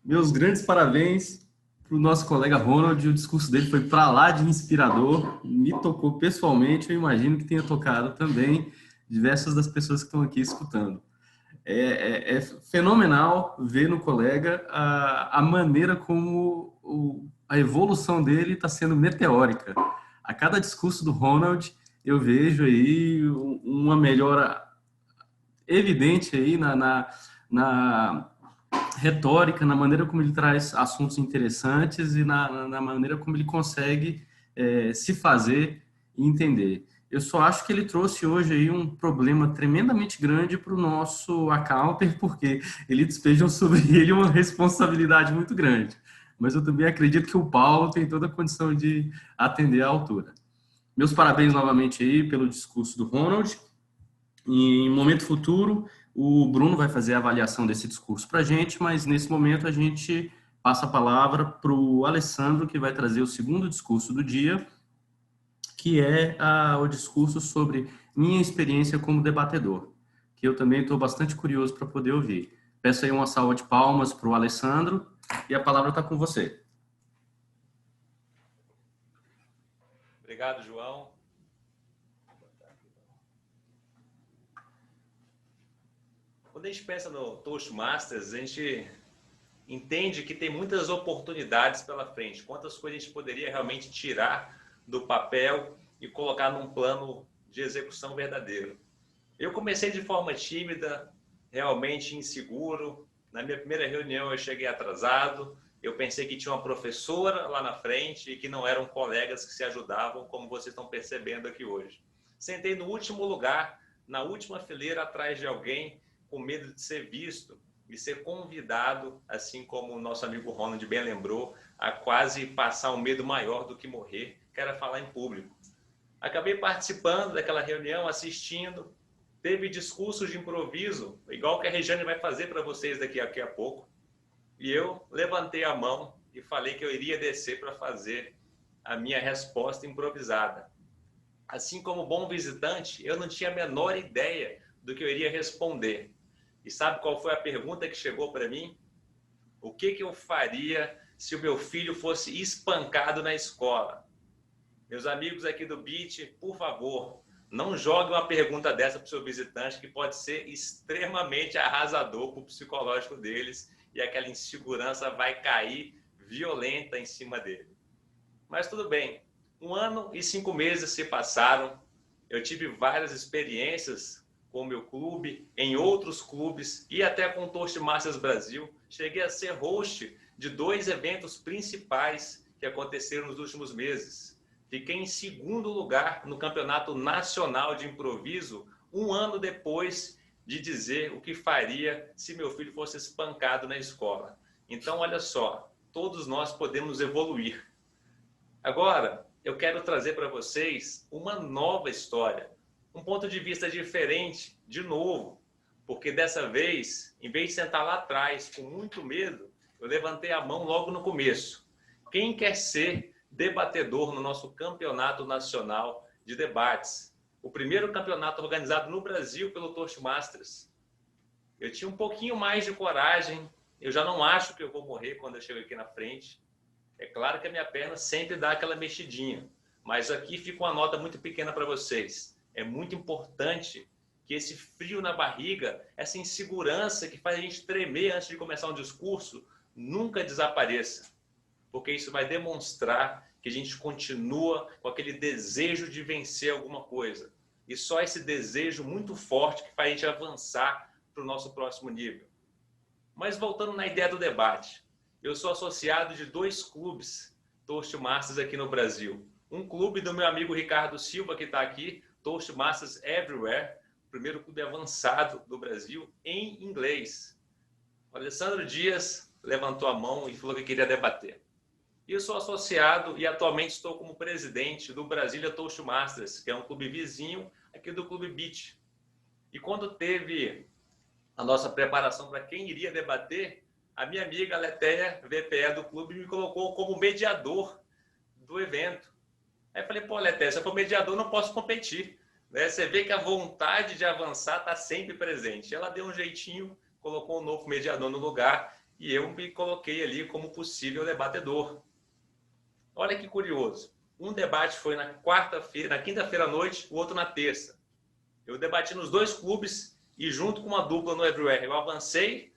[SPEAKER 8] Meus grandes parabéns para o nosso colega Ronald. O discurso dele foi para lá de inspirador, me tocou pessoalmente. Eu imagino que tenha tocado também diversas das pessoas que estão aqui escutando. É fenomenal ver no colega a maneira como a evolução dele está sendo meteórica. A cada discurso do Ronald, eu vejo aí uma melhora evidente aí na retórica, na maneira como ele traz assuntos interessantes e na maneira como ele consegue se fazer e entender. Eu só acho que ele trouxe hoje aí um problema tremendamente grande para o nosso Accounter, porque ele despeja sobre ele uma responsabilidade muito grande. Mas eu também acredito que o Paulo tem toda a condição de atender à altura. Meus parabéns novamente aí pelo discurso do Ronald. Em momento futuro, o Bruno vai fazer a avaliação desse discurso para a gente, mas nesse momento a gente passa a palavra para o Alessandro, que vai trazer o segundo discurso do dia, que é o discurso sobre minha experiência como debatedor, que eu também estou bastante curioso para poder ouvir. Peço aí uma salva de palmas para o Alessandro e a palavra está com você.
[SPEAKER 5] Obrigado, João. Quando a gente pensa no Toastmasters, a gente entende que tem muitas oportunidades pela frente, quantas coisas a gente poderia realmente tirar do papel e colocar num plano de execução verdadeiro. Eu comecei de forma tímida, realmente inseguro. Na minha primeira reunião eu cheguei atrasado, eu pensei que tinha uma professora lá na frente e que não eram colegas que se ajudavam, como vocês estão percebendo aqui hoje. Sentei no último lugar, na última fileira, atrás de alguém, com medo de ser visto e ser convidado, assim como o nosso amigo Ronald bem lembrou, a quase passar um medo maior do que morrer, que era falar em público. Acabei participando daquela reunião, assistindo, teve discursos de improviso, igual que a Regiane vai fazer para vocês daqui a pouco, e eu levantei a mão e falei que eu iria descer para fazer a minha resposta improvisada. Assim como bom visitante, eu não tinha a menor ideia do que eu iria responder. E sabe qual foi a pergunta que chegou para mim? O que eu faria se o meu filho fosse espancado na escola? Meus amigos aqui do BIT, por favor, não jogue uma pergunta dessa para o seu visitante, que pode ser extremamente arrasador para o psicológico deles e aquela insegurança vai cair violenta em cima dele. Mas tudo bem, 1 ano e 5 meses se passaram, eu tive várias experiências com o meu clube, em outros clubes e até com o Toastmasters Brasil. Cheguei a ser host de 2 eventos principais que aconteceram nos últimos meses. Fiquei em 2º lugar no Campeonato Nacional de Improviso, 1 ano depois de dizer o que faria se meu filho fosse espancado na escola. Então, olha só, todos nós podemos evoluir. Agora, eu quero trazer para vocês uma nova história, um ponto de vista diferente, de novo, porque dessa vez, em vez de sentar lá atrás com muito medo, eu levantei a mão logo no começo. Quem quer ser debatedor no nosso campeonato nacional de debates? O primeiro campeonato organizado no Brasil pelo Toastmasters. Eu tinha um pouquinho mais de coragem, eu já não acho que eu vou morrer quando eu chego aqui na frente. É claro que a minha perna sempre dá aquela mexidinha, mas aqui fica uma nota muito pequena para vocês. É muito importante que esse frio na barriga, essa insegurança que faz a gente tremer antes de começar um discurso, nunca desapareça, porque isso vai demonstrar que a gente continua com aquele desejo de vencer alguma coisa. E só esse desejo muito forte que faz a gente avançar para o nosso próximo nível. Mas voltando na ideia do debate, eu sou associado de 2 clubes Toastmasters aqui no Brasil. Um clube do meu amigo Ricardo Silva, que está aqui, Toastmasters Everywhere, o primeiro clube avançado do Brasil, em inglês. O Alessandro Dias levantou a mão e falou que queria debater. Eu sou associado e atualmente estou como presidente do Brasília Toastmasters, que é um clube vizinho aqui do Clube BIT. E quando teve a nossa preparação para quem iria debater, a minha amiga Letéia, VPE do clube, me colocou como mediador do evento. Aí eu falei, pô, Letéia, se eu for mediador, não posso competir. Né? Você vê que a vontade de avançar está sempre presente. Ela deu um jeitinho, colocou um novo mediador no lugar e eu me coloquei ali como possível debatedor. Olha que curioso. Um debate foi na quinta-feira à noite, o outro na terça. Eu debati nos 2 clubes e junto com uma dupla no Everywhere, eu avancei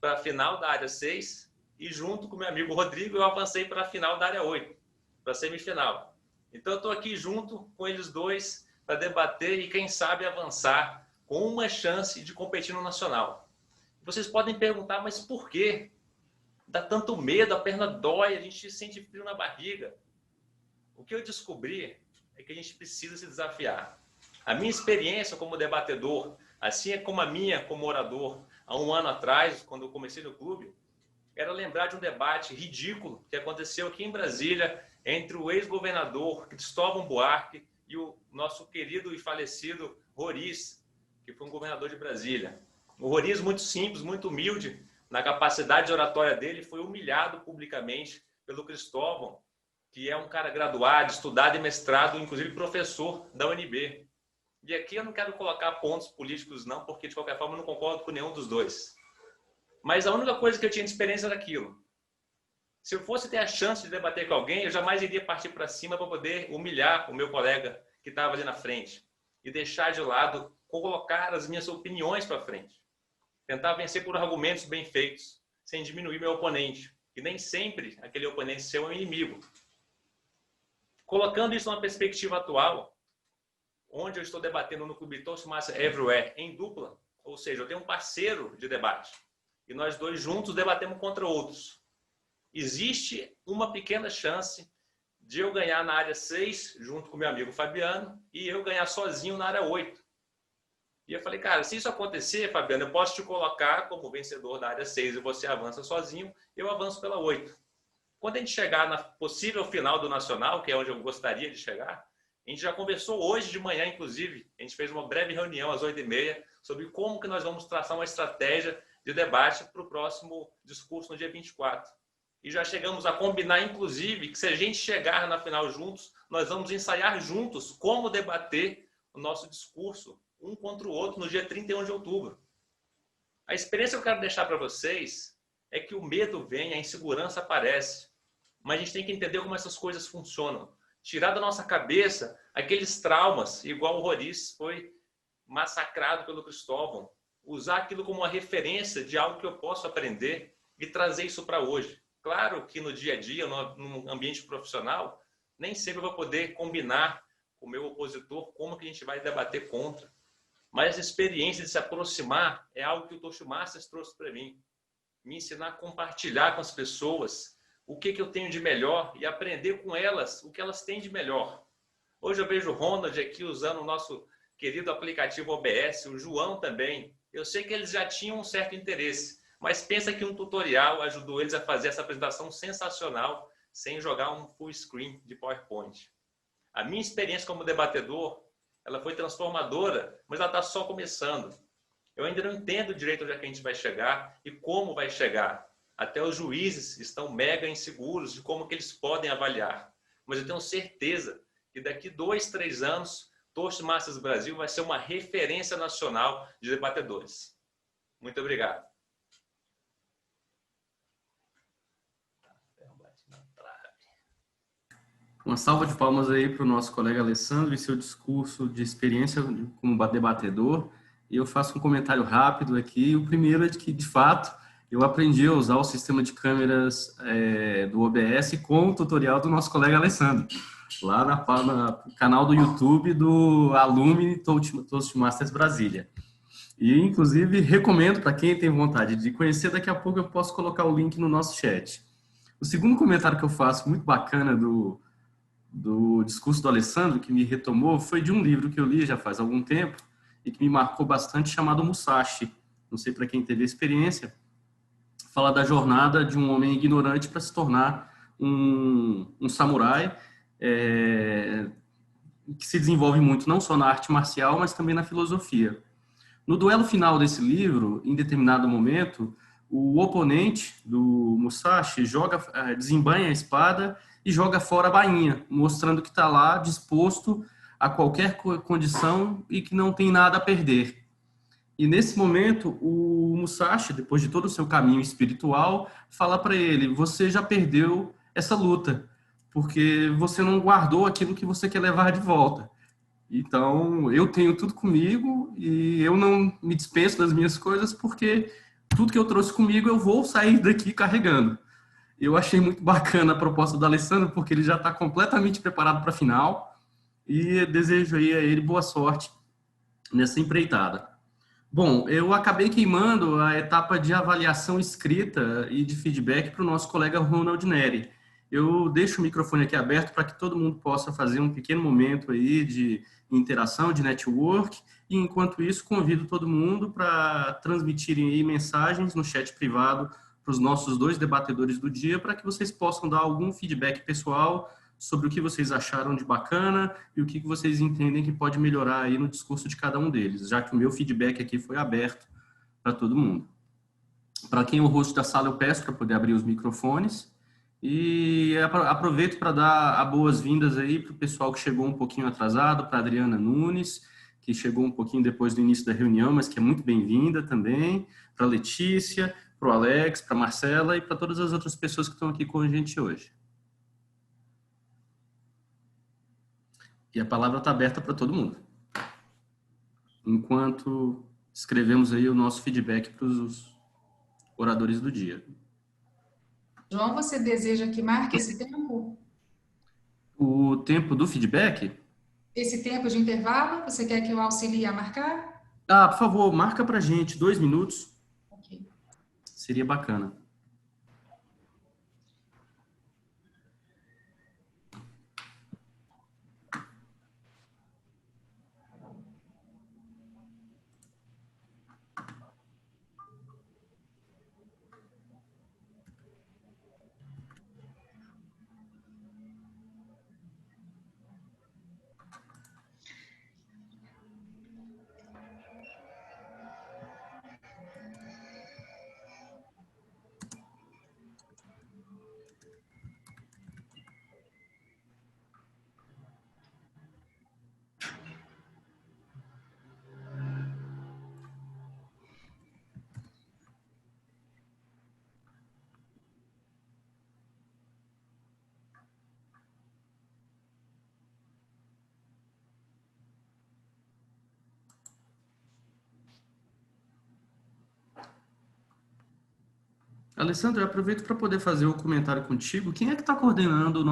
[SPEAKER 5] para a final da área 6 e junto com meu amigo Rodrigo, eu avancei para a final da área 8, para a semifinal. Então eu estou aqui junto com eles 2 para debater e quem sabe avançar com uma chance de competir no nacional. Vocês podem perguntar, mas por quê? Dá tanto medo, a perna dói, a gente sente frio na barriga. O que eu descobri é que a gente precisa se desafiar. A minha experiência como debatedor, assim como a minha como orador, há 1 ano atrás, quando eu comecei no clube, era lembrar de um debate ridículo que aconteceu aqui em Brasília entre o ex-governador Cristóvão Buarque e o nosso querido e falecido Roriz, que foi um governador de Brasília. O Roriz, muito simples, muito humilde, na capacidade de oratória dele, foi humilhado publicamente pelo Cristóvão, que é um cara graduado, estudado e mestrado, inclusive professor da UNB. E aqui eu não quero colocar pontos políticos não, porque de qualquer forma eu não concordo com nenhum dos 2. Mas a única coisa que eu tinha de experiência era aquilo. Se eu fosse ter a chance de debater com alguém, eu jamais iria partir para cima para poder humilhar o meu colega que estava ali na frente e deixar de lado, colocar as minhas opiniões para frente. Tentar vencer por argumentos bem feitos, sem diminuir meu oponente. E nem sempre aquele oponente seu é um inimigo. Colocando isso numa perspectiva atual, onde eu estou debatendo no Clube Toastmasters Everywhere em dupla, ou seja, eu tenho um parceiro de debate. E nós 2 juntos debatemos contra outros. existe uma pequena chance de eu ganhar na área 6, junto com meu amigo Fabiano, e eu ganhar sozinho na área 8. E eu falei, cara, se isso acontecer, Fabiano, eu posso te colocar como vencedor da área 6 e você avança sozinho, eu avanço pela 8. Quando a gente chegar na possível final do Nacional, que é onde eu gostaria de chegar, a gente já conversou hoje de manhã, inclusive, a gente fez uma breve reunião às 8h30 sobre como que nós vamos traçar uma estratégia de debate para o próximo discurso no dia 24. E já chegamos a combinar, inclusive, que se a gente chegar na final juntos, nós vamos ensaiar juntos como debater o nosso discurso um contra o outro no dia 31 de outubro. A experiência que eu quero deixar para vocês é que o medo vem, a insegurança aparece, mas a gente tem que entender como essas coisas funcionam. Tirar da nossa cabeça aqueles traumas, igual o Roriz foi massacrado pelo Cristóvão. Usar aquilo como uma referência de algo que eu posso aprender e trazer isso para hoje. Claro que no dia a dia, no ambiente profissional, nem sempre eu vou poder combinar com o meu opositor como que a gente vai debater contra. Mas essa experiência de se aproximar é algo que o Toastmasters trouxe para mim. Me ensinar a compartilhar com as pessoas o que eu tenho de melhor e aprender com elas o que elas têm de melhor. Hoje eu vejo o Ronald aqui usando o nosso querido aplicativo OBS, o João também. Eu sei que eles já tinham um certo interesse, mas pensa que um tutorial ajudou eles a fazer essa apresentação sensacional sem jogar um full screen de PowerPoint. A minha experiência como debatedor, ela foi transformadora, mas ela está só começando. Eu ainda não entendo direito onde é que a gente vai chegar e como vai chegar. Até os juízes estão mega inseguros de como que eles podem avaliar. Mas eu tenho certeza que daqui 2, 3 anos, Toastmasters Brasil vai ser uma referência nacional de debatedores. Muito obrigado.
[SPEAKER 8] Uma salva de palmas aí para o nosso colega Alessandro e seu discurso de experiência como debatedor. E eu faço um comentário rápido aqui. O primeiro é de que, de fato, eu aprendi a usar o sistema de câmeras do OBS com o tutorial do nosso colega Alessandro, lá no canal do YouTube do Alumni Toastmasters Brasília. E, inclusive, recomendo para quem tem vontade de conhecer, daqui a pouco eu posso colocar o link no nosso chat. O segundo comentário que eu faço, muito bacana do discurso do Alessandro, que me retomou, foi de um livro que eu li já faz algum tempo e que me marcou bastante, chamado Musashi. Não sei para quem teve a experiência. Fala da jornada de um homem ignorante para se tornar um samurai, que se desenvolve muito não só na arte marcial, mas também na filosofia. No duelo final desse livro, em determinado momento, o oponente do Musashi desembainha a espada e joga fora a bainha, mostrando que está lá disposto a qualquer condição e que não tem nada a perder. E nesse momento, o Musashi, depois de todo o seu caminho espiritual, fala para ele: você já perdeu essa luta, porque você não guardou aquilo que você quer levar de volta. Então, eu tenho tudo comigo e eu não me despeço das minhas coisas, porque tudo que eu trouxe comigo eu vou sair daqui carregando. Eu achei muito bacana a proposta do Alessandro, porque ele já está completamente preparado para a final e desejo aí a ele boa sorte nessa empreitada. Bom, eu acabei queimando a etapa de avaliação escrita e de feedback para o nosso colega Ronald Neri. Eu deixo o microfone aqui aberto para que todo mundo possa fazer um pequeno momento aí de interação, de network, e enquanto isso convido todo mundo para transmitirem aí mensagens no chat privado para os nossos 2 debatedores do dia, para que vocês possam dar algum feedback pessoal sobre o que vocês acharam de bacana e o que vocês entendem que pode melhorar aí no discurso de cada um deles, já que o meu feedback aqui foi aberto para todo mundo. Para quem é o host da sala, eu peço para poder abrir os microfones e aproveito para dar boas-vindas aí para o pessoal que chegou um pouquinho atrasado, para a Adriana Nunes, que chegou um pouquinho depois do início da reunião, mas que é muito bem-vinda também, para a Letícia, para o Alex, para a Marcela e para todas as outras pessoas que estão aqui com a gente hoje. E a palavra está aberta para todo mundo. Enquanto escrevemos aí o nosso feedback para os oradores do dia.
[SPEAKER 4] João, você deseja que marque esse tempo?
[SPEAKER 8] O tempo do feedback?
[SPEAKER 4] Esse tempo de intervalo, você quer que eu auxilie a marcar?
[SPEAKER 8] Ah, por favor, marca para a gente 2 minutos.
[SPEAKER 4] Ok.
[SPEAKER 8] Seria bacana. Alessandro, eu aproveito para poder fazer o comentário contigo. Quem é que está coordenando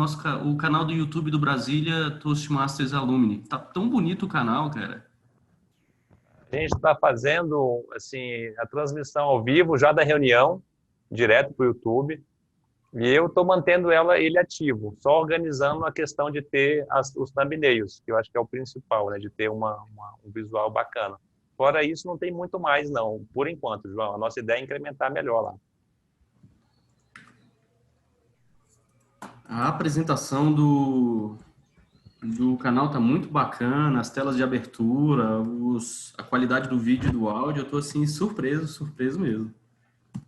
[SPEAKER 8] o canal do YouTube do Brasília Toastmasters Alumni? Tá tão bonito o canal, cara.
[SPEAKER 5] A gente está fazendo assim, a transmissão ao vivo já da reunião, direto para o YouTube, e eu estou mantendo ele ativo, só organizando a questão de ter os thumbnails, que eu acho que é o principal, né, de ter um visual bacana. Fora isso, não tem muito mais, não, por enquanto, João. A nossa ideia é incrementar melhor lá.
[SPEAKER 8] A apresentação do canal tá muito bacana, as telas de abertura, a qualidade do vídeo e do áudio, eu tô assim surpreso mesmo.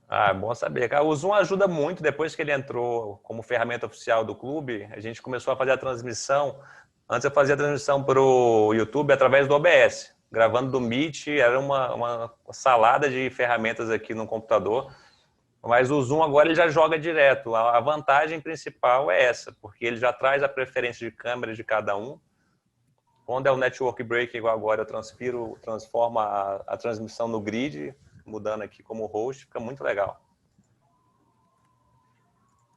[SPEAKER 5] Ah, é bom saber. O Zoom ajuda muito. Depois que ele entrou como ferramenta oficial do clube, a gente começou a fazer a transmissão. Antes eu fazia a transmissão para o YouTube através do OBS, gravando do Meet, era uma salada de ferramentas aqui no computador. Mas o Zoom agora ele já joga direto. A vantagem principal é essa, porque ele já traz a preferência de câmera de cada um. Quando é o network break, igual agora, eu transformo a transmissão no grid, mudando aqui como host, fica muito legal.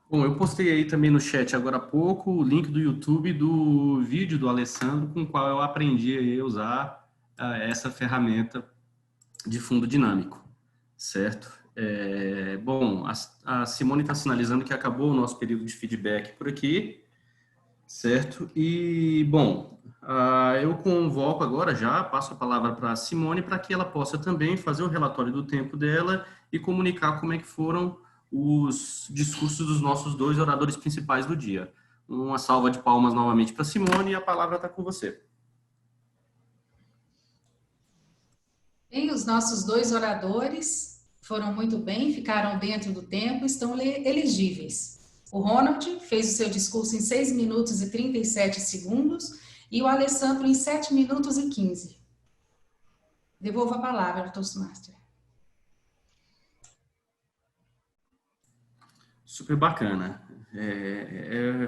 [SPEAKER 8] Bom, eu postei aí também no chat agora há pouco o link do YouTube do vídeo do Alessandro, com o qual eu aprendi a usar essa ferramenta de fundo dinâmico, certo? Bom, a Simone está sinalizando que acabou o nosso período de feedback por aqui, certo? E, bom, eu convoco agora já, passo a palavra para a Simone para que ela possa também fazer o relatório do tempo dela e comunicar como é que foram os discursos dos nossos 2 oradores principais do dia. Uma salva de palmas novamente para a Simone e a palavra está com você.
[SPEAKER 4] Bem, os nossos 2 oradores foram muito bem, ficaram dentro do tempo, estão elegíveis. O Ronald fez o seu discurso em 6 minutos e 37 segundos e o Alessandro em 7 minutos e 15. Devolvo a palavra ao Toastmaster.
[SPEAKER 8] Super bacana. É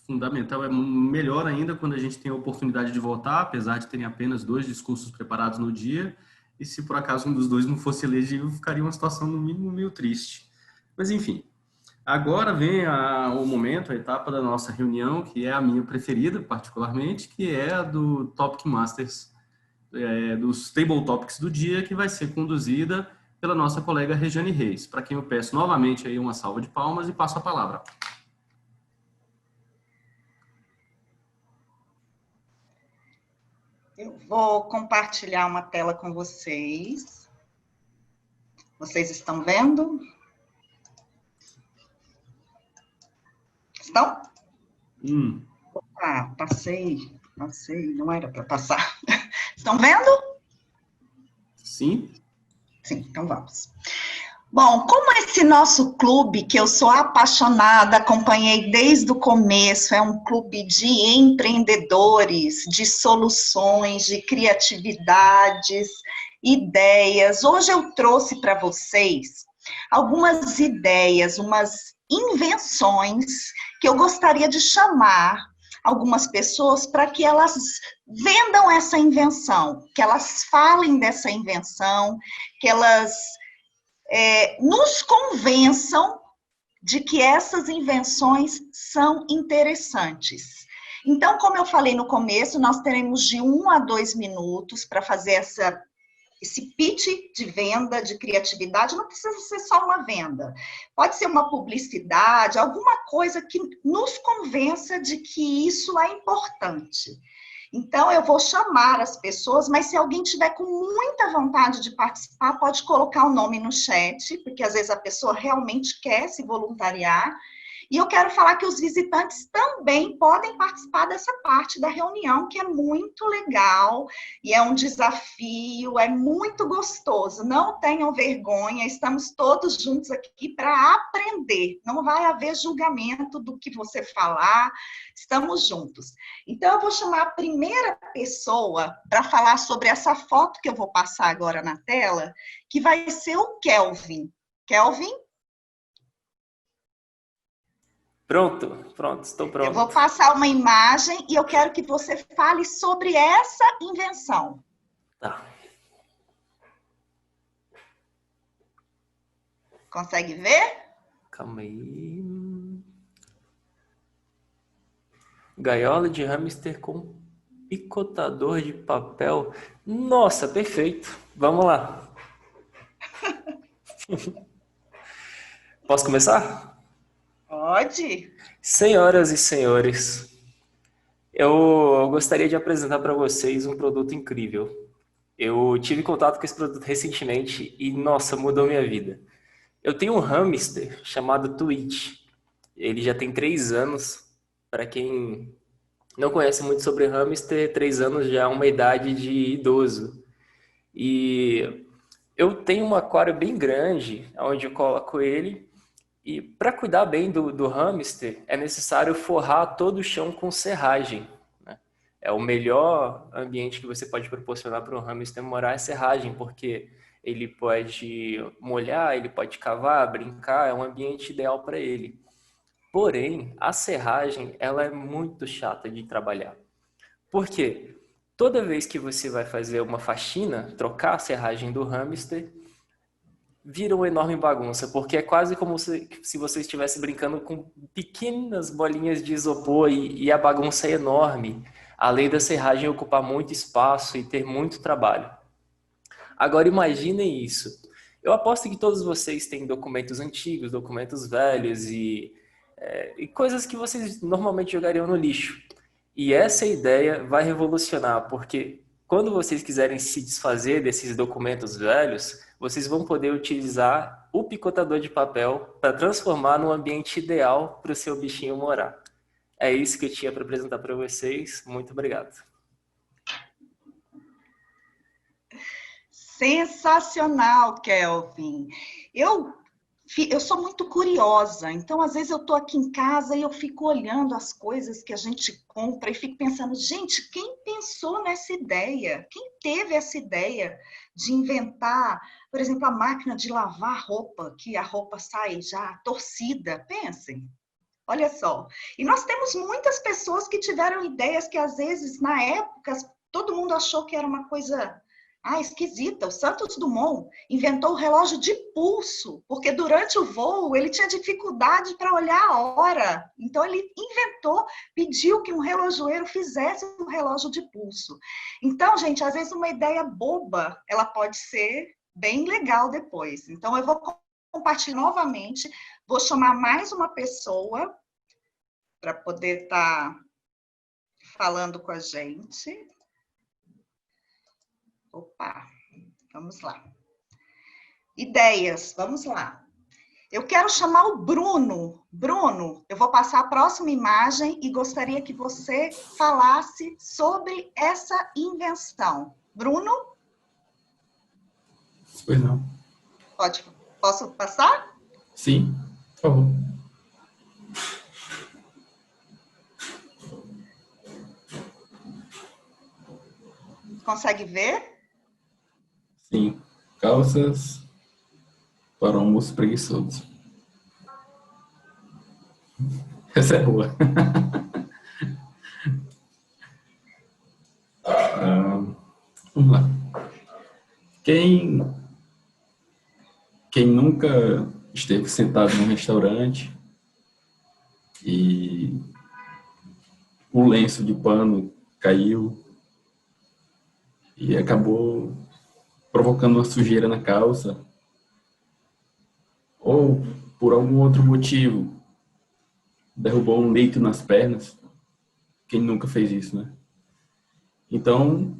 [SPEAKER 8] fundamental, é melhor ainda quando a gente tem a oportunidade de votar, apesar de terem apenas 2 discursos preparados no dia. E se por acaso um dos 2 não fosse elegível, ficaria uma situação no mínimo meio triste. Mas enfim, agora vem o momento, a etapa da nossa reunião, que é a minha preferida particularmente, que é a do Topic Masters, dos Table Topics do dia, que vai ser conduzida pela nossa colega Regiane Reis, para quem eu peço novamente aí uma salva de palmas e passo a palavra.
[SPEAKER 10] Eu vou compartilhar uma tela com vocês. Vocês estão vendo? Estão? Ah, passei, não era para passar. Estão vendo?
[SPEAKER 8] Sim.
[SPEAKER 10] Sim, então vamos. Bom, como esse nosso clube, que eu sou apaixonada, acompanhei desde o começo, é um clube de empreendedores, de soluções, de criatividades, ideias. Hoje eu trouxe para vocês algumas ideias, umas invenções que eu gostaria de chamar algumas pessoas para que elas vendam essa invenção, que elas falem dessa invenção, que elas nos convençam de que essas invenções são interessantes. Então, como eu falei no começo, nós teremos de 1 a 2 minutos para fazer esse pitch de venda, de criatividade. Não precisa ser só uma venda, pode ser uma publicidade, alguma coisa que nos convença de que isso é importante. Então, eu vou chamar as pessoas, mas se alguém tiver com muita vontade de participar, pode colocar o nome no chat, porque às vezes a pessoa realmente quer se voluntariar. E eu quero falar que os visitantes também podem participar dessa parte da reunião, que é muito legal, e é um desafio, é muito gostoso. Não tenham vergonha, estamos todos juntos aqui para aprender. Não vai haver julgamento do que você falar, estamos juntos. Então, eu vou chamar a primeira pessoa para falar sobre essa foto que eu vou passar agora na tela, que vai ser o Kelvin. Kelvin?
[SPEAKER 6] Pronto, estou pronto.
[SPEAKER 10] Eu vou passar uma imagem e eu quero que você fale sobre essa invenção.
[SPEAKER 6] Tá.
[SPEAKER 10] Consegue ver?
[SPEAKER 6] Calma aí. Gaiola de hamster com picotador de papel. Nossa, perfeito. Vamos lá. Posso começar?
[SPEAKER 10] Pode.
[SPEAKER 6] Senhoras e senhores, eu gostaria de apresentar para vocês um produto incrível. Eu tive contato com esse produto recentemente e, nossa, mudou minha vida. Eu tenho um hamster chamado Twitch. Ele já tem 3 anos. Para quem não conhece muito sobre hamster, 3 anos já é uma idade de idoso. E eu tenho um aquário bem grande, onde eu coloco ele. E para cuidar bem do hamster, é necessário forrar todo o chão com serragem, né? É o melhor ambiente que você pode proporcionar para um hamster morar é serragem, porque ele pode molhar, ele pode cavar, brincar, é um ambiente ideal para ele. Porém, a serragem, ela é muito chata de trabalhar. Por quê? Toda vez que você vai fazer uma faxina, trocar a serragem do hamster, vira uma enorme bagunça, porque é quase como se você estivesse brincando com pequenas bolinhas de isopor e a bagunça é enorme, além da serragem ocupar muito espaço e ter muito trabalho. Agora imaginem isso. Eu aposto que todos vocês têm documentos antigos, documentos velhos e coisas que vocês normalmente jogariam no lixo. E essa ideia vai revolucionar, porque quando vocês quiserem se desfazer desses documentos velhos, vocês vão poder utilizar o picotador de papel para transformar num ambiente ideal para o seu bichinho morar. É isso que eu tinha para apresentar para vocês. Muito obrigado.
[SPEAKER 10] Sensacional, Kelvin. Eu sou muito curiosa, então às vezes eu estou aqui em casa e eu fico olhando as coisas que a gente compra e fico pensando, gente, quem pensou nessa ideia? Quem teve essa ideia de inventar, por exemplo, a máquina de lavar roupa, que a roupa sai já torcida? Pensem, olha só. E nós temos muitas pessoas que tiveram ideias que às vezes, na época, todo mundo achou que era uma coisa esquisita. O Santos Dumont inventou o relógio de pulso, porque durante o voo ele tinha dificuldade para olhar a hora. Então ele pediu que um relojoeiro fizesse um relógio de pulso. Então, gente, às vezes uma ideia boba, ela pode ser bem legal depois. Então eu vou compartilhar novamente, vou chamar mais uma pessoa para poder estar falando com a gente. Opa, vamos lá. Ideias, vamos lá. Eu quero chamar o Bruno. Bruno, eu vou passar a próxima imagem e gostaria que você falasse sobre essa invenção. Bruno?
[SPEAKER 11] Pois não.
[SPEAKER 10] Posso passar?
[SPEAKER 11] Sim, por favor.
[SPEAKER 10] Consegue ver?
[SPEAKER 11] Sim, calças para homens preguiçosos. Essa é boa. Vamos lá. Quem nunca esteve sentado num restaurante e o lenço de pano caiu e acabou provocando uma sujeira na calça, ou por algum outro motivo derrubou um leito nas pernas? Quem nunca fez isso, né? Então,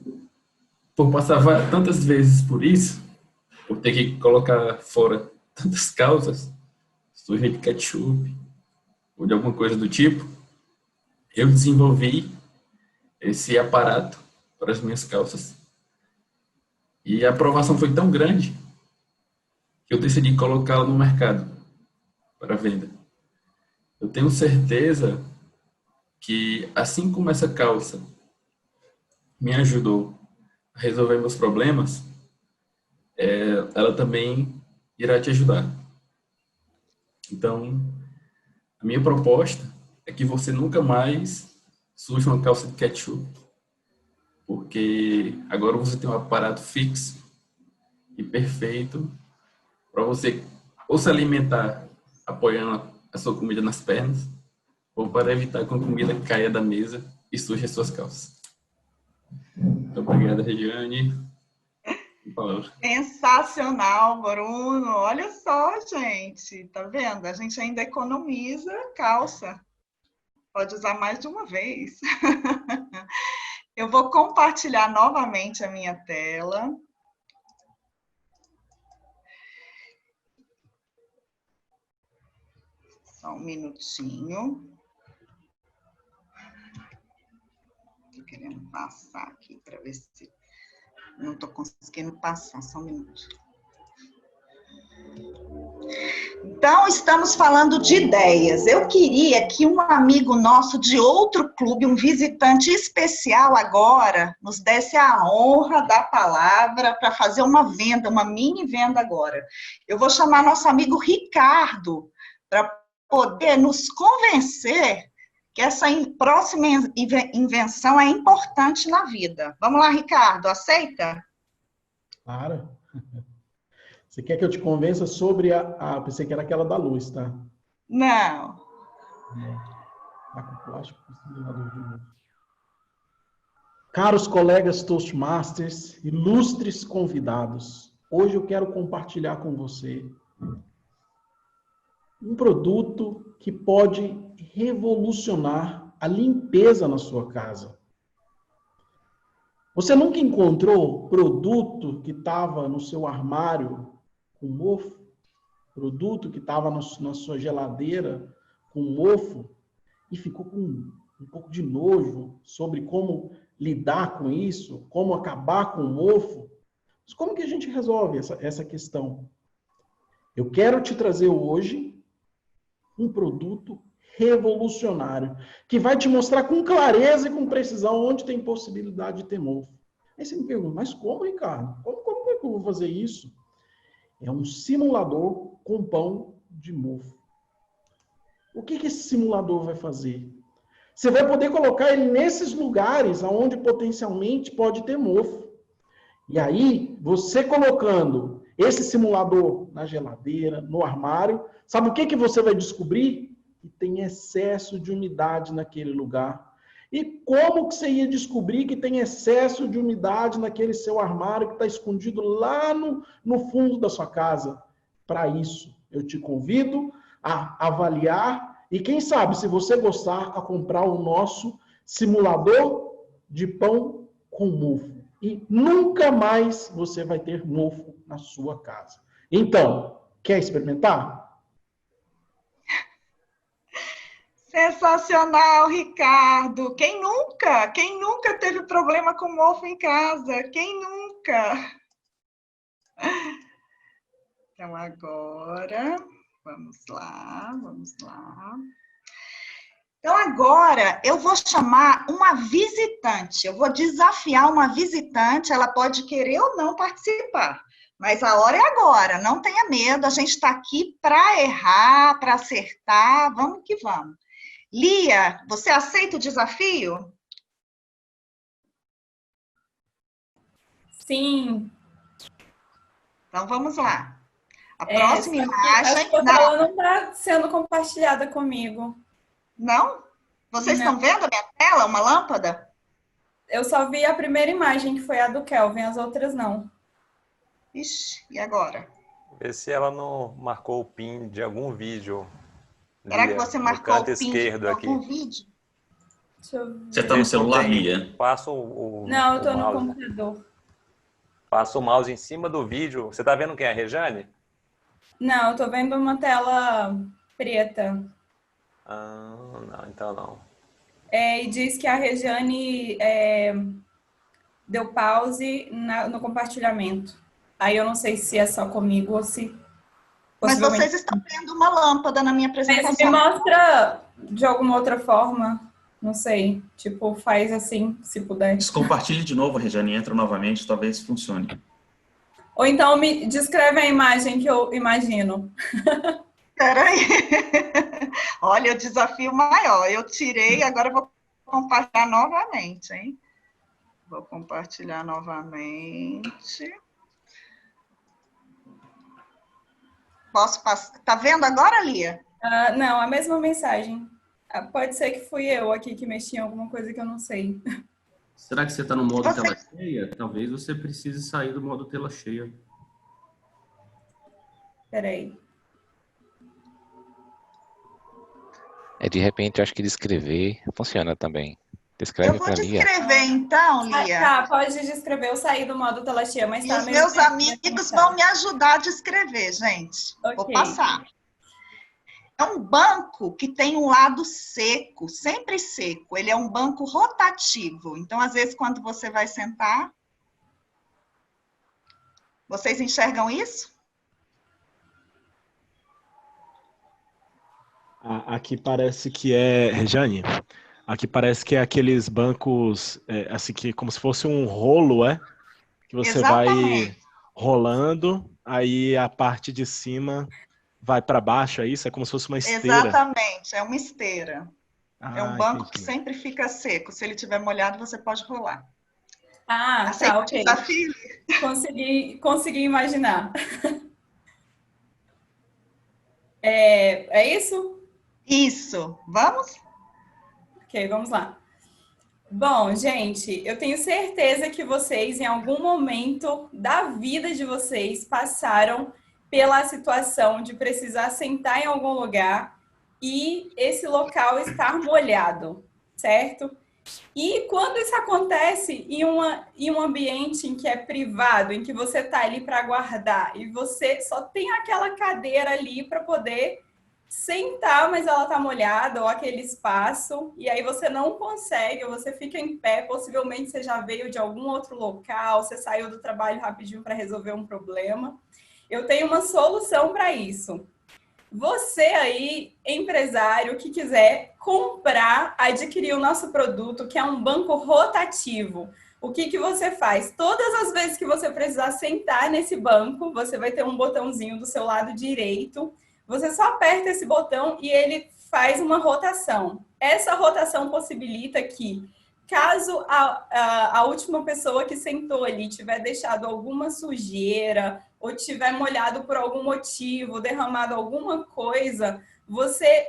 [SPEAKER 11] por passar tantas vezes por isso, por ter que colocar fora tantas calças, suja de ketchup ou de alguma coisa do tipo, eu desenvolvi esse aparato para as minhas calças. E a aprovação foi tão grande que eu decidi colocá-la no mercado para venda. Eu tenho certeza que, assim como essa calça me ajudou a resolver meus problemas, ela também irá te ajudar. Então, a minha proposta é que você nunca mais suje uma calça de ketchup, porque agora você tem um aparato fixo e perfeito para você
[SPEAKER 8] ou se alimentar apoiando a sua comida nas pernas, ou para evitar que a comida caia da mesa e suje as suas calças. Muito obrigado, Regiane.
[SPEAKER 10] Sensacional, Bruno. Olha só, gente. Tá vendo? A gente ainda economiza calça. Pode usar mais de uma vez. Eu vou compartilhar novamente a minha tela. Só um minutinho. Estou querendo passar aqui para ver se... Não estou conseguindo passar, só um minuto. Então, estamos falando de ideias. Eu queria que um amigo nosso de outro clube, um visitante especial agora, nos desse a honra da palavra para fazer uma venda, uma mini venda agora. Eu vou chamar nosso amigo Ricardo para poder nos convencer que essa próxima invenção é importante na vida. Vamos lá, Ricardo, aceita?
[SPEAKER 11] Claro. Você quer que eu te convença sobre a... Pensei que era aquela da luz, tá?
[SPEAKER 10] Não.
[SPEAKER 11] Tá com plástico, simulador de luz. Caros colegas Toastmasters, ilustres convidados, hoje eu quero compartilhar com você um produto que pode revolucionar a limpeza na sua casa. Você nunca encontrou produto que estava no seu armário com mofo? Produto que estava na sua geladeira com mofo e ficou com um pouco de nojo sobre como lidar com isso, como acabar com o mofo? Mas como que a gente resolve essa questão? Eu quero te trazer hoje um produto revolucionário, que vai te mostrar com clareza e com precisão onde tem possibilidade de ter mofo. Aí você me pergunta, mas como, Ricardo? Como é que eu vou fazer isso? É um simulador com pão de mofo. O que esse simulador vai fazer? Você vai poder colocar ele nesses lugares onde potencialmente pode ter mofo. E aí, você colocando esse simulador na geladeira, no armário, sabe o que você vai descobrir? Que tem excesso de umidade naquele lugar. E como que você ia descobrir que tem excesso de umidade naquele seu armário que está escondido lá no fundo da sua casa? Para isso, eu te convido a avaliar e, quem sabe, se você gostar, a comprar o nosso simulador de pão com mofo. E nunca mais você vai ter mofo na sua casa. Então, quer experimentar?
[SPEAKER 10] Sensacional, Ricardo. Quem nunca? Quem nunca teve problema com mofo em casa? Quem nunca? Então, agora, vamos lá. Então, agora, eu vou chamar uma visitante. Eu vou desafiar uma visitante. Ela pode querer ou não participar. Mas a hora é agora. Não tenha medo. A gente está aqui para errar, para acertar. Vamos que vamos. Lia, você aceita o desafio?
[SPEAKER 13] Sim.
[SPEAKER 10] Então, vamos lá. A próxima imagem...
[SPEAKER 13] Acho que ela não está sendo compartilhada comigo.
[SPEAKER 10] Não? Vocês estão vendo a minha tela? Uma lâmpada?
[SPEAKER 13] Eu só vi a primeira imagem, que foi a do Kelvin, as outras não.
[SPEAKER 10] Ixi, e agora?
[SPEAKER 5] Vê se ela não marcou o PIN de algum vídeo.
[SPEAKER 10] Será que você marcou o PIN
[SPEAKER 5] esquerdo
[SPEAKER 10] de algum
[SPEAKER 5] aqui.
[SPEAKER 10] vídeo?
[SPEAKER 13] Deixa eu ver.
[SPEAKER 12] Você está no celular, Lia?
[SPEAKER 5] Passa o
[SPEAKER 13] Não, eu estou no
[SPEAKER 5] mouse.
[SPEAKER 13] computador.
[SPEAKER 5] Passa o mouse em cima do vídeo. Você está vendo quem é a Rejane?
[SPEAKER 13] Não, eu estou vendo uma tela preta.
[SPEAKER 5] Ah, não, então não.
[SPEAKER 13] E diz que a Rejane deu pause no compartilhamento. Aí eu não sei se é só comigo ou se...
[SPEAKER 10] Mas vocês estão vendo uma lâmpada na minha apresentação.
[SPEAKER 13] Mas me mostra de alguma outra forma, não sei, tipo, faz assim, se puder.
[SPEAKER 12] Descompartilhe de novo, Regiane, entra novamente, talvez funcione.
[SPEAKER 13] Ou então me descreve a imagem que eu imagino.
[SPEAKER 10] Peraí. Olha, o desafio maior. Eu tirei, agora eu vou compartilhar novamente, hein? Vou compartilhar novamente. Posso passar? Tá vendo agora, Lia?
[SPEAKER 13] Não, a mesma mensagem. Pode ser que fui eu aqui que mexi em alguma coisa que eu não sei.
[SPEAKER 8] Será que você está no modo tela cheia? Talvez você precise sair do modo tela cheia.
[SPEAKER 13] Peraí.
[SPEAKER 14] De repente, eu acho que descrever funciona também. Descreve para Lia.
[SPEAKER 10] Eu vou descrever então, Lia.
[SPEAKER 13] Tá, pode descrever. Eu saí do modo tela cheia, mas
[SPEAKER 10] e
[SPEAKER 13] tá
[SPEAKER 10] os
[SPEAKER 13] mesmo
[SPEAKER 10] meus amigos vão me ajudar a descrever, gente.
[SPEAKER 13] Okay.
[SPEAKER 10] Vou passar. É um banco que tem um lado seco, sempre seco. Ele é um banco rotativo. Então, às vezes, quando você vai sentar... Vocês enxergam isso?
[SPEAKER 3] Aqui parece que é... Rejane, aqui parece que é aqueles bancos, assim, que como se fosse um rolo, que você vai rolando, aí a parte de cima... vai para baixo, é isso? É como se fosse uma esteira.
[SPEAKER 10] Exatamente, é uma esteira. É um banco
[SPEAKER 3] entendi.
[SPEAKER 10] que sempre fica seco. Se ele estiver molhado, você pode rolar.
[SPEAKER 13] Tá, ok.
[SPEAKER 10] Desafio?
[SPEAKER 13] Consegui imaginar. É isso?
[SPEAKER 10] Isso. Vamos?
[SPEAKER 13] Ok, vamos lá. Bom, gente, eu tenho certeza que vocês, em algum momento da vida de vocês, passaram pela situação de precisar sentar em algum lugar e esse local estar molhado, certo? E quando isso acontece em um ambiente em que é privado, em que você está ali para aguardar e você só tem aquela cadeira ali para poder sentar, mas ela está molhada, ou aquele espaço, e aí você não consegue, ou você fica em pé, possivelmente você já veio de algum outro local, você saiu do trabalho rapidinho para resolver um problema. Eu tenho uma solução para isso. Você aí, empresário, que quiser comprar, adquirir o nosso produto, que é um banco rotativo, o que você faz? Todas as vezes que você precisar sentar nesse banco, você vai ter um botãozinho do seu lado direito, você só aperta esse botão e ele faz uma rotação. Essa rotação possibilita que, caso a última pessoa que sentou ali tiver deixado alguma sujeira ou tiver molhado por algum motivo, derramado alguma coisa, você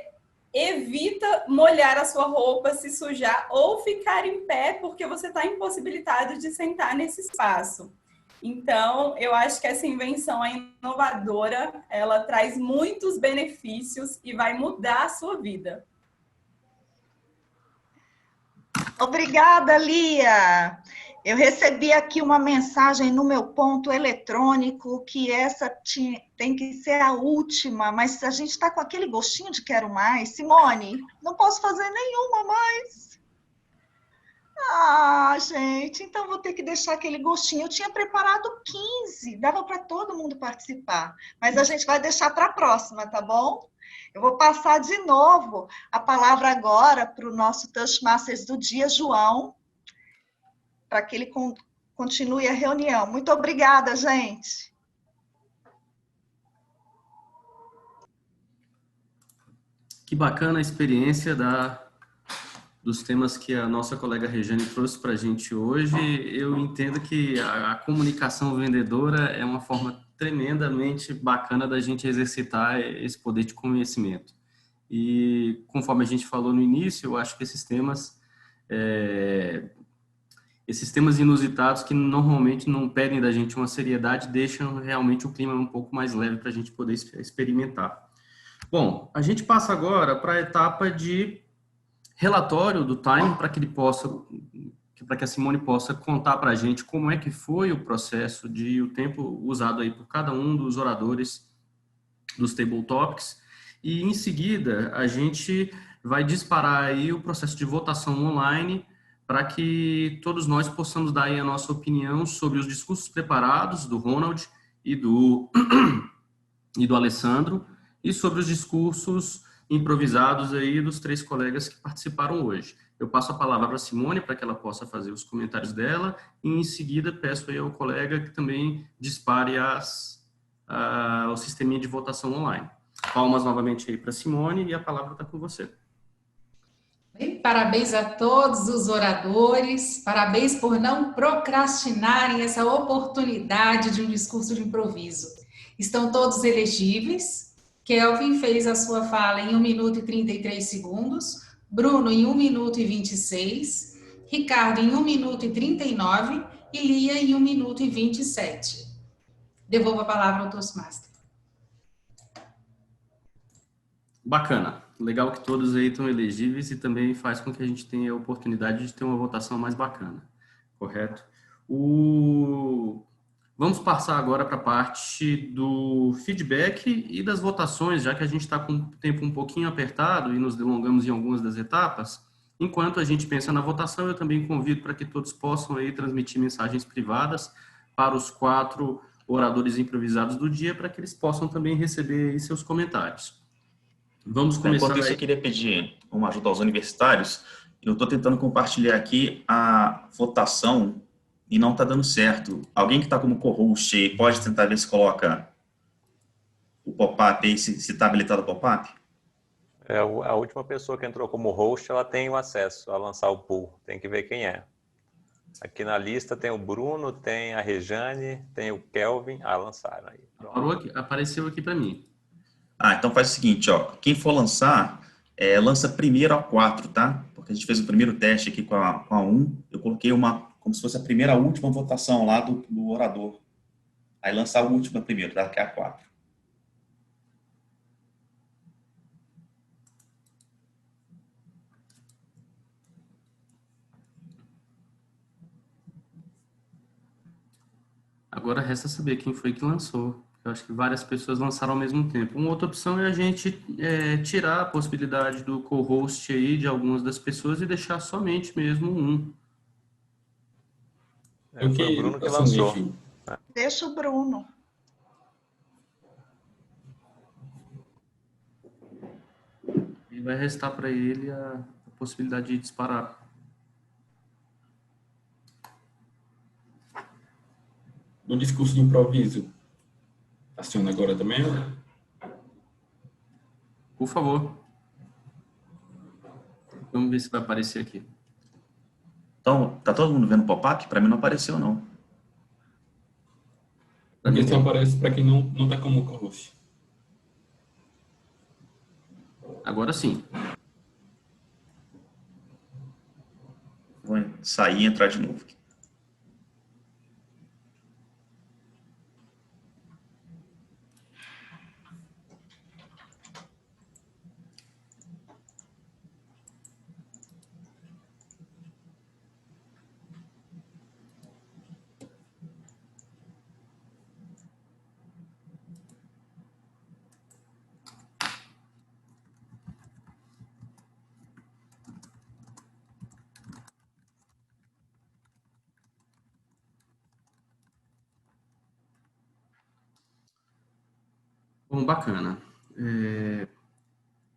[SPEAKER 13] evita molhar a sua roupa, se sujar ou ficar em pé porque você está impossibilitado de sentar nesse espaço. Então, eu acho que essa invenção é inovadora, ela traz muitos benefícios e vai mudar a sua vida.
[SPEAKER 10] Obrigada, Lia. Eu recebi aqui uma mensagem no meu ponto eletrônico que essa tem que ser a última, mas a gente está com aquele gostinho de quero mais. Simone, não posso fazer nenhuma mais. Gente, então vou ter que deixar aquele gostinho. Eu tinha preparado 15, dava para todo mundo participar, mas a gente vai deixar para a próxima, tá bom? Eu vou passar de novo a palavra agora para o nosso Touchmasters do dia, João, para que ele continue a reunião. Muito obrigada, gente.
[SPEAKER 8] Que bacana a experiência dos temas que a nossa colega Rejane trouxe para a gente hoje. Eu entendo que a comunicação vendedora é uma forma tremendamente bacana da gente exercitar esse poder de conhecimento. E conforme a gente falou no início, eu acho que esses temas inusitados que normalmente não pedem da gente uma seriedade deixam realmente o clima um pouco mais leve para a gente poder experimentar. Bom, a gente passa agora para a etapa de relatório do Time para que a Simone possa contar para a gente como é que foi o processo o tempo usado aí por cada um dos oradores dos Table Topics, e em seguida a gente vai disparar aí o processo de votação online para que todos nós possamos dar aí a nossa opinião sobre os discursos preparados do Ronald e do Alessandro, e sobre os discursos improvisados aí dos 3 colegas que participaram hoje. Eu passo a palavra para a Simone para que ela possa fazer os comentários dela e em seguida peço aí ao colega que também dispare o sisteminha de votação online. Palmas novamente aí para a Simone e a palavra está com você.
[SPEAKER 4] Bem, parabéns a todos os oradores, parabéns por não procrastinarem essa oportunidade de um discurso de improviso. Estão todos elegíveis. Kelvin fez a sua fala em 1 minuto e 33 segundos. Bruno em 1 minuto e 26. Ricardo em 1 minuto e 39. E Lia em 1 minuto e 27. Devolvo a palavra ao Toastmaster.
[SPEAKER 8] Bacana. Legal que todos aí estão elegíveis e também faz com que a gente tenha a oportunidade de ter uma votação mais bacana. Correto? Vamos passar agora para a parte do feedback e das votações, já que a gente está com o tempo um pouquinho apertado e nos delongamos em algumas das etapas. Enquanto a gente pensa na votação, eu também convido para que todos possam aí transmitir mensagens privadas para os 4 oradores improvisados do dia, para que eles possam também receber aí seus comentários. Vamos começar.
[SPEAKER 12] Enquanto isso, eu queria pedir uma ajuda aos universitários. Eu estou tentando compartilhar aqui a votação e não está dando certo. Alguém que está como co-host aí pode tentar ver se coloca o pop-up aí, se está habilitado o pop-up?
[SPEAKER 5] A última pessoa que entrou como host, ela tem o acesso a lançar o pool. Tem que ver quem é. Aqui na lista tem o Bruno, tem a Rejane, tem o Kelvin. Lançaram aí.
[SPEAKER 8] Apareceu aqui para mim.
[SPEAKER 12] Então faz o seguinte, ó. Quem for lançar, lança primeiro a 4, tá? Porque a gente fez o primeiro teste aqui com a 1. Eu coloquei como se fosse a primeira, a última votação lá do orador. Aí lançar a última primeiro, tá? Que é a 4.
[SPEAKER 8] Agora resta saber quem foi que lançou. Eu acho que várias pessoas lançaram ao mesmo tempo. Uma outra opção é a gente tirar a possibilidade do co-host aí de algumas das pessoas e deixar somente mesmo um.
[SPEAKER 5] Foi o Bruno que lançou.
[SPEAKER 10] Deixa o Bruno.
[SPEAKER 8] E vai restar para ele a possibilidade de disparar.
[SPEAKER 11] No discurso de improviso, aciona agora também?
[SPEAKER 8] Por favor. Vamos ver se vai aparecer aqui.
[SPEAKER 12] Então, tá todo mundo vendo o pop-up? Para mim não apareceu, não.
[SPEAKER 11] Para mim só aparece para quem não tá como co-host.
[SPEAKER 8] Agora sim.
[SPEAKER 12] Vou sair e entrar de novo.
[SPEAKER 8] Bom, bacana.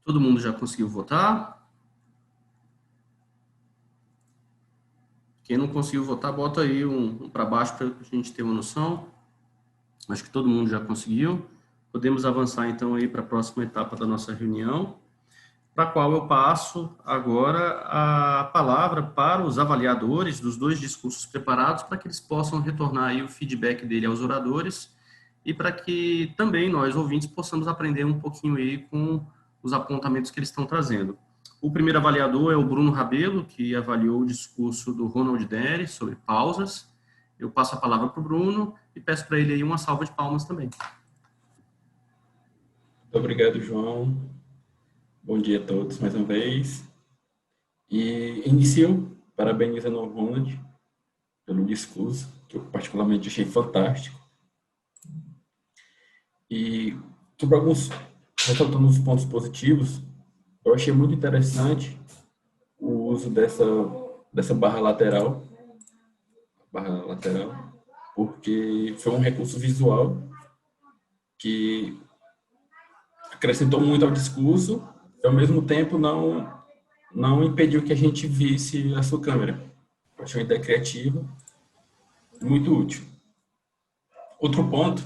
[SPEAKER 8] Todo mundo já conseguiu votar? Quem não conseguiu votar, bota aí um para baixo para a gente ter uma noção. Acho que todo mundo já conseguiu. Podemos avançar então aí para a próxima etapa da nossa reunião, para a qual eu passo agora a palavra para os avaliadores dos 2 discursos preparados, para que eles possam retornar aí o feedback dele aos oradores e para que também nós, ouvintes, possamos aprender um pouquinho aí com os apontamentos que eles estão trazendo. O primeiro avaliador é o Bruno Rabelo, que avaliou o discurso do Ronald Neri sobre pausas. Eu passo a palavra para o Bruno e peço para ele aí uma salva de palmas também.
[SPEAKER 11] Muito obrigado, João. Bom dia a todos mais uma vez. E inicio parabenizando o Ronald pelo discurso, que eu particularmente achei fantástico. E sobre ressaltando os pontos positivos, eu achei muito interessante o uso dessa barra lateral, porque foi um recurso visual que acrescentou muito ao discurso e, ao mesmo tempo, não impediu que a gente visse a sua câmera. Eu achei uma ideia criativa e muito útil. Outro ponto,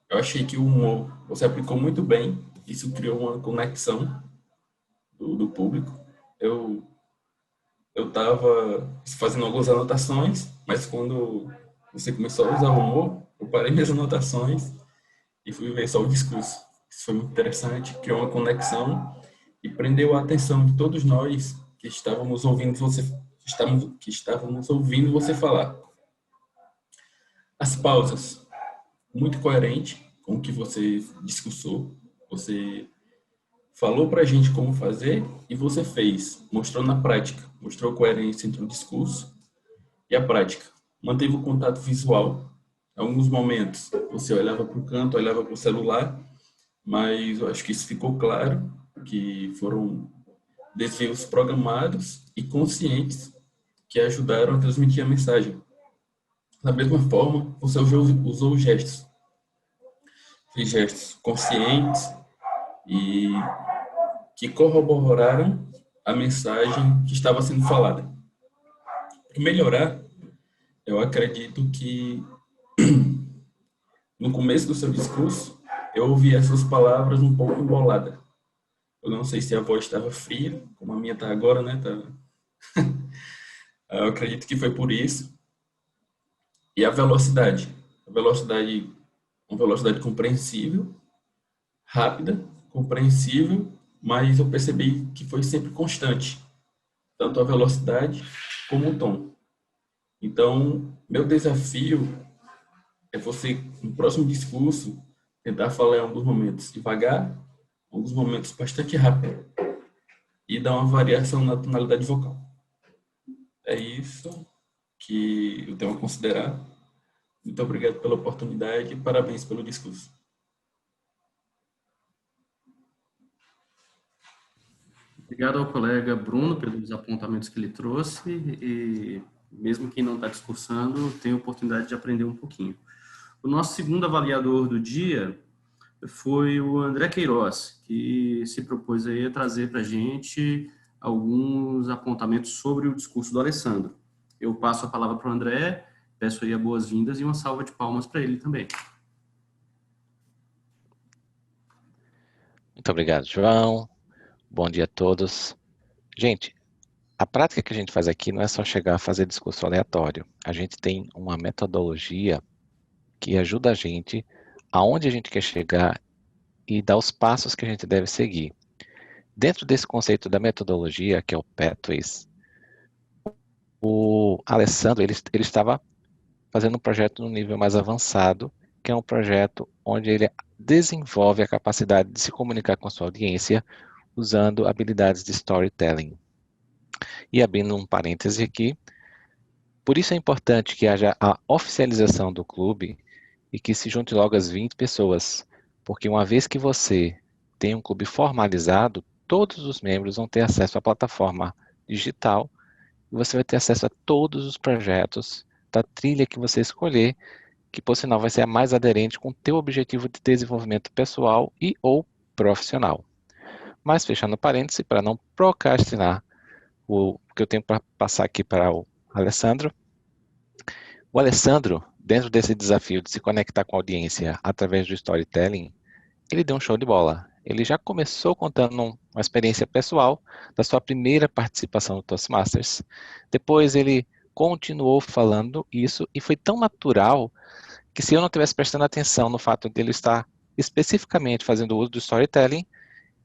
[SPEAKER 11] eu achei que o humor você aplicou muito bem. Isso criou uma conexão do público. Eu estava fazendo algumas anotações, mas quando você começou a usar o humor, eu parei minhas anotações
[SPEAKER 15] e fui ver só o discurso. Isso foi muito interessante, criou uma conexão e prendeu a atenção de todos nós que estávamos ouvindo você falar. As pausas, muito coerente com o que você discursou, você falou para a gente como fazer e você fez, mostrou na prática, mostrou coerência entre o discurso e a prática. Manteve o contato visual. Em alguns momentos você olhava para o canto, olhava para o celular, mas eu acho que isso ficou claro, que foram desvios programados e conscientes que ajudaram a transmitir a mensagem. Da mesma forma, você usou gestos. Fez gestos conscientes e que corroboraram a mensagem que estava sendo falada. Para melhorar, eu acredito que no começo do seu discurso, eu ouvi essas palavras um pouco embolada. Eu não sei se a voz estava fria, como a minha está agora, né? Eu acredito que foi por isso. E a velocidade. Uma velocidade compreensível, rápida, compreensível, mas eu percebi que foi sempre constante. Tanto a velocidade como o tom. Então, meu desafio é você, no próximo discurso, tentar falar em alguns momentos devagar, em alguns momentos bastante rápido, e dar uma variação na tonalidade vocal. É isso que eu tenho a considerar. Muito obrigado pela oportunidade e parabéns pelo discurso.
[SPEAKER 8] Obrigado ao colega Bruno pelos apontamentos que ele trouxe e mesmo quem não está discursando tem a oportunidade de aprender um pouquinho. O nosso segundo avaliador do dia foi o André Queiroz, que se propôs aí a trazer para a gente alguns apontamentos sobre o discurso do Alessandro. Eu passo a palavra para o André, peço aí boas-vindas e uma salva de palmas para ele também.
[SPEAKER 14] Muito obrigado, João. Bom dia a todos. Gente, a prática que a gente faz aqui não é só chegar a fazer discurso aleatório. A gente tem uma metodologia que ajuda a gente aonde a gente quer chegar e dá os passos que a gente deve seguir. Dentro desse conceito da metodologia, que é o Pathways, o Alessandro ele estava fazendo um projeto no nível mais avançado, que é um projeto onde ele desenvolve a capacidade de se comunicar com a sua audiência usando habilidades de storytelling. E abrindo um parêntese aqui, por isso é importante que haja a oficialização do clube e que se junte logo as 20 pessoas, porque uma vez que você tem um clube formalizado, todos os membros vão ter acesso à plataforma digital e você vai ter acesso a todos os projetos da trilha que você escolher, que por sinal vai ser a mais aderente com o teu objetivo de desenvolvimento pessoal e ou profissional. Mas fechando parênteses, para não procrastinar o que eu tenho para passar aqui para o Alessandro. O Alessandro, dentro desse desafio de se conectar com a audiência através do storytelling, ele deu um show de bola. Ele já começou contando uma experiência pessoal da sua primeira participação no Toastmasters. Depois ele continuou falando isso e foi tão natural que se eu não estivesse prestando atenção no fato de ele estar especificamente fazendo uso do storytelling,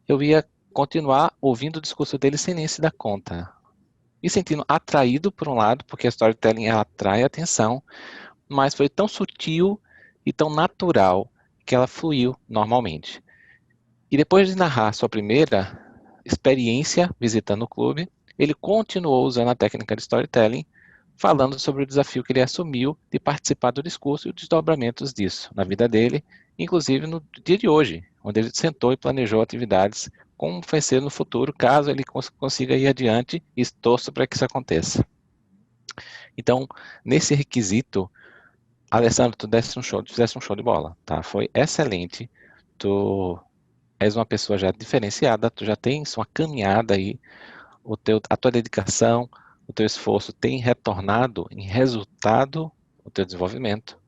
[SPEAKER 14] eu ia continuar ouvindo o discurso dele sem nem se dar conta. Me sentindo atraído por um lado, porque a storytelling atrai a atenção, mas foi tão sutil e tão natural que ela fluiu normalmente. E depois de narrar sua primeira experiência visitando o clube, ele continuou usando a técnica de storytelling, falando sobre o desafio que ele assumiu de participar do discurso e os desdobramentos disso na vida dele, inclusive no dia de hoje, onde ele sentou e planejou atividades como vai ser no futuro, caso ele consiga ir adiante, e torço para que isso aconteça. Então, nesse requisito, Alessandro, tu fizeste um show de bola, tá? Foi excelente, tu és uma pessoa já diferenciada, tu já tens uma caminhada aí, a tua dedicação, o teu esforço tem retornado em resultado o teu desenvolvimento.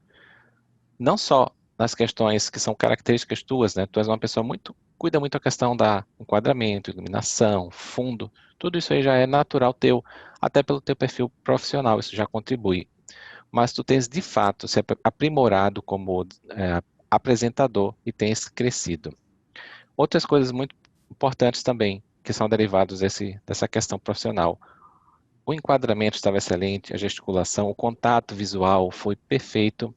[SPEAKER 14] Não só nas questões que são características tuas, né? Tu és uma pessoa cuida muito da questão da enquadramento, iluminação, fundo, tudo isso aí já é natural teu, até pelo teu perfil profissional, isso já contribui. Mas tu tens de fato se aprimorado como apresentador e tem crescido. Outras coisas muito importantes também, que são derivados dessa questão profissional. O enquadramento estava excelente, a gesticulação, o contato visual foi perfeito.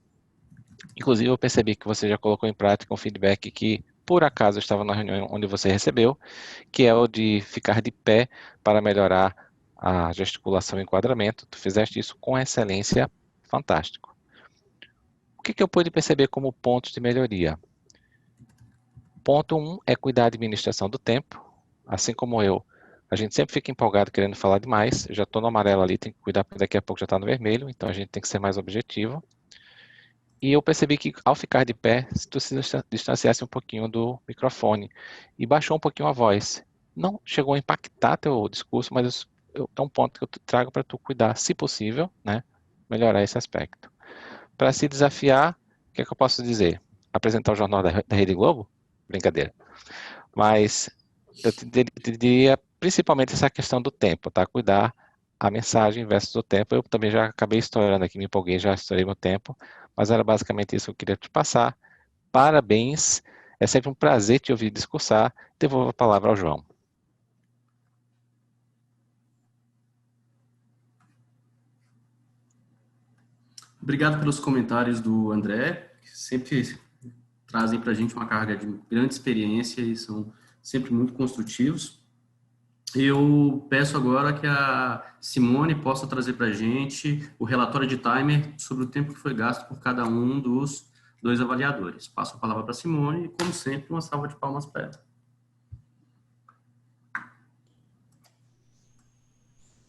[SPEAKER 14] Inclusive, eu percebi que você já colocou em prática um feedback que, por acaso, estava na reunião onde você recebeu, que é o de ficar de pé para melhorar a gesticulação e enquadramento. Tu fizeste isso com excelência, fantástico. O que eu pude perceber como pontos de melhoria? Ponto 1 é cuidar da administração do tempo. Assim como eu, a gente sempre fica empolgado querendo falar demais. Eu já estou no amarelo ali, tem que cuidar porque daqui a pouco já está no vermelho, então a gente tem que ser mais objetivo. E eu percebi que ao ficar de pé, se tu se distanciasse um pouquinho do microfone e baixou um pouquinho a voz. Não chegou a impactar teu discurso, mas é um ponto que eu trago para tu cuidar, se possível, né? Melhorar esse aspecto. Para se desafiar, o que é que eu posso dizer? Apresentar o jornal da Rede Globo? Brincadeira. Mas eu te diria principalmente essa questão do tempo, tá? Cuidar a mensagem versus o tempo. Eu também já acabei estourando aqui, me empolguei, já estourei meu tempo, mas era basicamente isso que eu queria te passar. Parabéns, é sempre um prazer te ouvir discursar. Devolvo a palavra ao João.
[SPEAKER 8] Obrigado pelos comentários do André, que sempre trazem para a gente uma carga de grande experiência e são sempre muito construtivos. Eu peço agora que a Simone possa trazer para a gente o relatório de timer sobre o tempo que foi gasto por cada um dos 2 avaliadores. Passo a palavra para a Simone e, como sempre, uma salva de palmas para ela.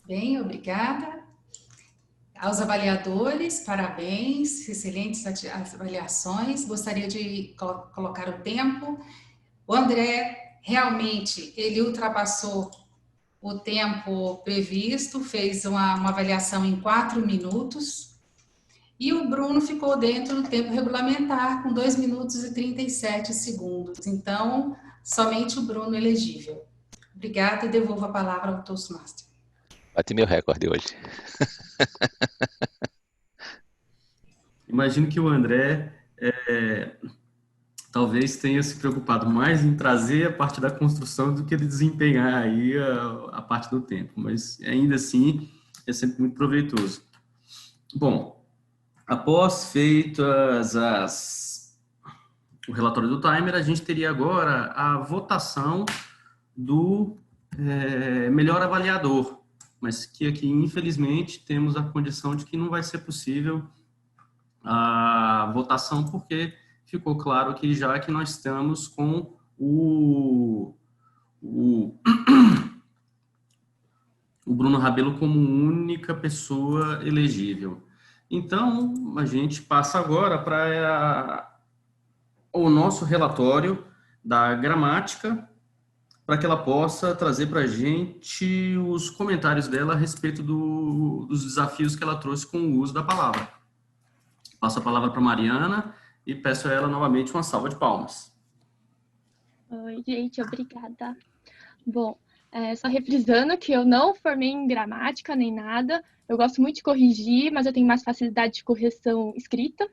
[SPEAKER 4] Bem, obrigada. Aos avaliadores, parabéns, excelentes avaliações. Gostaria de colocar o tempo. O André, realmente, ele ultrapassou o tempo previsto, fez uma avaliação em 4 minutos. E o Bruno ficou dentro do tempo regulamentar, com 2 minutos e 37 segundos. Então, somente o Bruno elegível. Obrigada e devolvo a palavra ao Toastmaster.
[SPEAKER 14] Bati meu recorde hoje.
[SPEAKER 8] Imagino que o André talvez tenha se preocupado mais em trazer a parte da construção do que de desempenhar aí a parte do tempo, mas ainda assim é sempre muito proveitoso. Bom, após feitas o relatório do timer, a gente teria agora a votação do melhor avaliador, mas que aqui, infelizmente, temos a condição de que não vai ser possível a votação, porque ficou claro que já que nós estamos com o Bruno Rabelo como única pessoa elegível. Então, a gente passa agora para o nosso relatório da gramática, para que ela possa trazer para a gente os comentários dela a respeito dos desafios que ela trouxe com o uso da palavra. Passo a palavra para a Mariana e peço a ela novamente uma salva de palmas.
[SPEAKER 9] Oi, gente, obrigada. Bom, só refrisando que eu não formei em gramática nem nada, eu gosto muito de corrigir, mas eu tenho mais facilidade de correção escrita,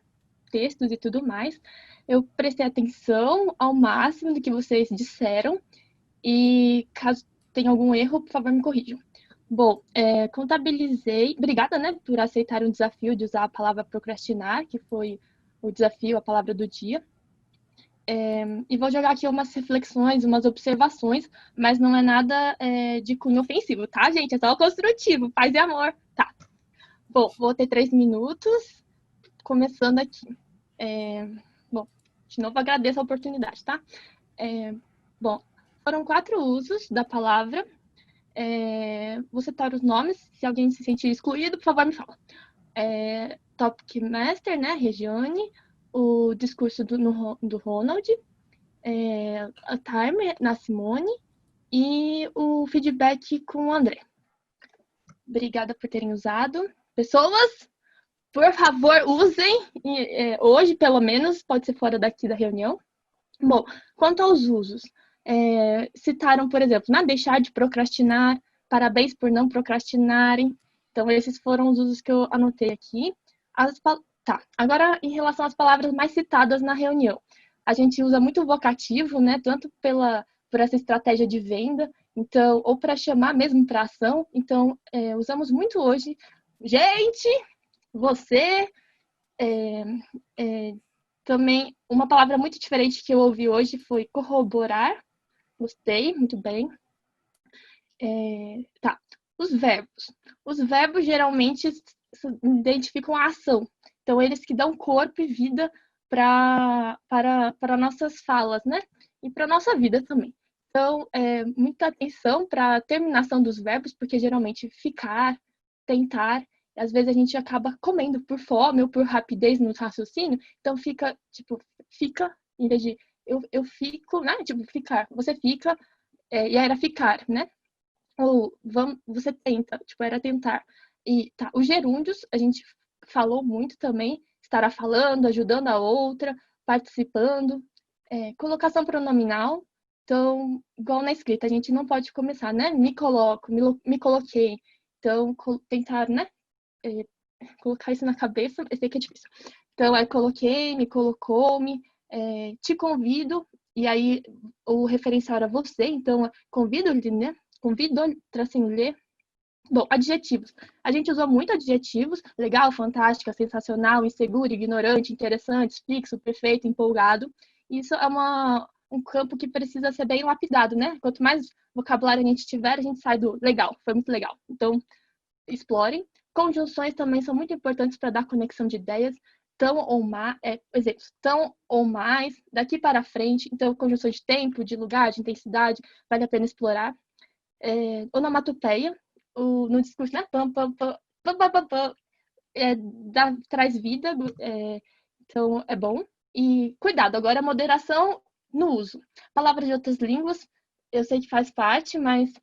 [SPEAKER 9] textos e tudo mais. Eu prestei atenção ao máximo do que vocês disseram e caso tenha algum erro, por favor, me corrijam. Bom, contabilizei, obrigada, né, por aceitar o desafio de usar a palavra procrastinar, que foi o desafio, a palavra do dia. E vou jogar aqui umas reflexões, umas observações, mas não é nada de cunho ofensivo, tá, gente? É só construtivo, paz e amor, tá? Bom, vou ter 3 minutos, começando aqui. Bom, de novo agradeço a oportunidade, tá? Bom, foram 4 usos da palavra. Vou citar os nomes, se alguém se sentir excluído, por favor, me fala. Topic Master, né, Regiane, o discurso do Ronald, a timer na Simone e o feedback com o André. Obrigada por terem usado. Pessoas, por favor, usem, hoje pelo menos, pode ser fora daqui da reunião. Bom, quanto aos usos, citaram, por exemplo, deixar de procrastinar, parabéns por não procrastinarem. Então, esses foram os usos que eu anotei aqui. Tá, agora em relação às palavras mais citadas na reunião. A gente usa muito vocativo, né? Tanto por essa estratégia de venda, então, ou para chamar mesmo para ação. Então, usamos muito hoje, gente, você, também uma palavra muito diferente que eu ouvi hoje foi corroborar. Gostei, muito bem. Tá, os verbos. Os verbos geralmente identificam a ação. Então, eles que dão corpo e vida para nossas falas, né? E para nossa vida também. Então, muita atenção para a terminação dos verbos, porque geralmente ficar, tentar, às vezes a gente acaba comendo por fome ou por rapidez no raciocínio, então fica, tipo, fica, em vez de eu fico, né? Tipo, ficar, você fica, e era ficar, né? Ou você tenta, tipo, era tentar. E tá, os gerúndios, a gente falou muito também, estará falando, ajudando a outra, participando. Colocação pronominal, então, igual na escrita, a gente não pode começar, né? Me coloco, me coloquei. Então, tentar, né? Colocar isso na cabeça, eu sei que é difícil. Então, coloquei, me colocou-me, te convido, e aí o referencial era você, então, convido-lhe, né? Convido, tracinho-lhe. Bom, adjetivos. A gente usou muito adjetivos. Legal, fantástica, sensacional, inseguro, ignorante, interessante, fixo, perfeito, empolgado. Isso é um campo que precisa ser bem lapidado, né? Quanto mais vocabulário a gente tiver, a gente sai do legal, foi muito legal. Então, explorem. Conjunções também são muito importantes para dar conexão de ideias. Tão ou mais, exemplos, tão ou mais, daqui para frente. Então, conjunção de tempo, de lugar, de intensidade, vale a pena explorar. Onomatopeia, no discurso, né? Pam, pam, pam, pam, pam, pam, pam, traz vida, então é bom. E cuidado, agora a moderação no uso. Palavras de outras línguas, eu sei que faz parte, mas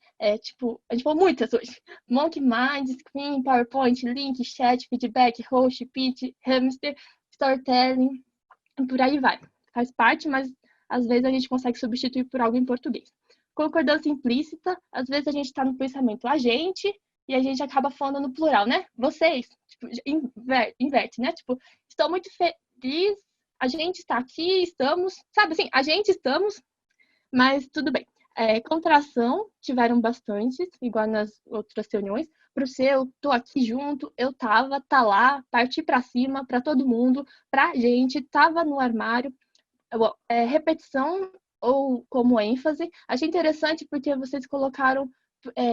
[SPEAKER 9] tipo, a gente falou muitas hoje. Monkey Mind, Screen, PowerPoint, Link, Chat, Feedback, Host, Pitch, Hamster, Storytelling, e por aí vai. Faz parte, mas às vezes a gente consegue substituir por algo em português. Concordância implícita, às vezes a gente está no pensamento a gente e a gente acaba falando no plural, né? Vocês, tipo, inverte, né? Tipo, estou muito feliz, a gente está aqui, estamos, sabe assim, a gente estamos, mas tudo bem. Contração, tiveram bastante, igual nas outras reuniões. Para o seu, tô aqui junto, eu tava, tá lá, parti para cima, para todo mundo, pra gente, tava no armário. Repetição ou como ênfase. Achei interessante porque vocês colocaram,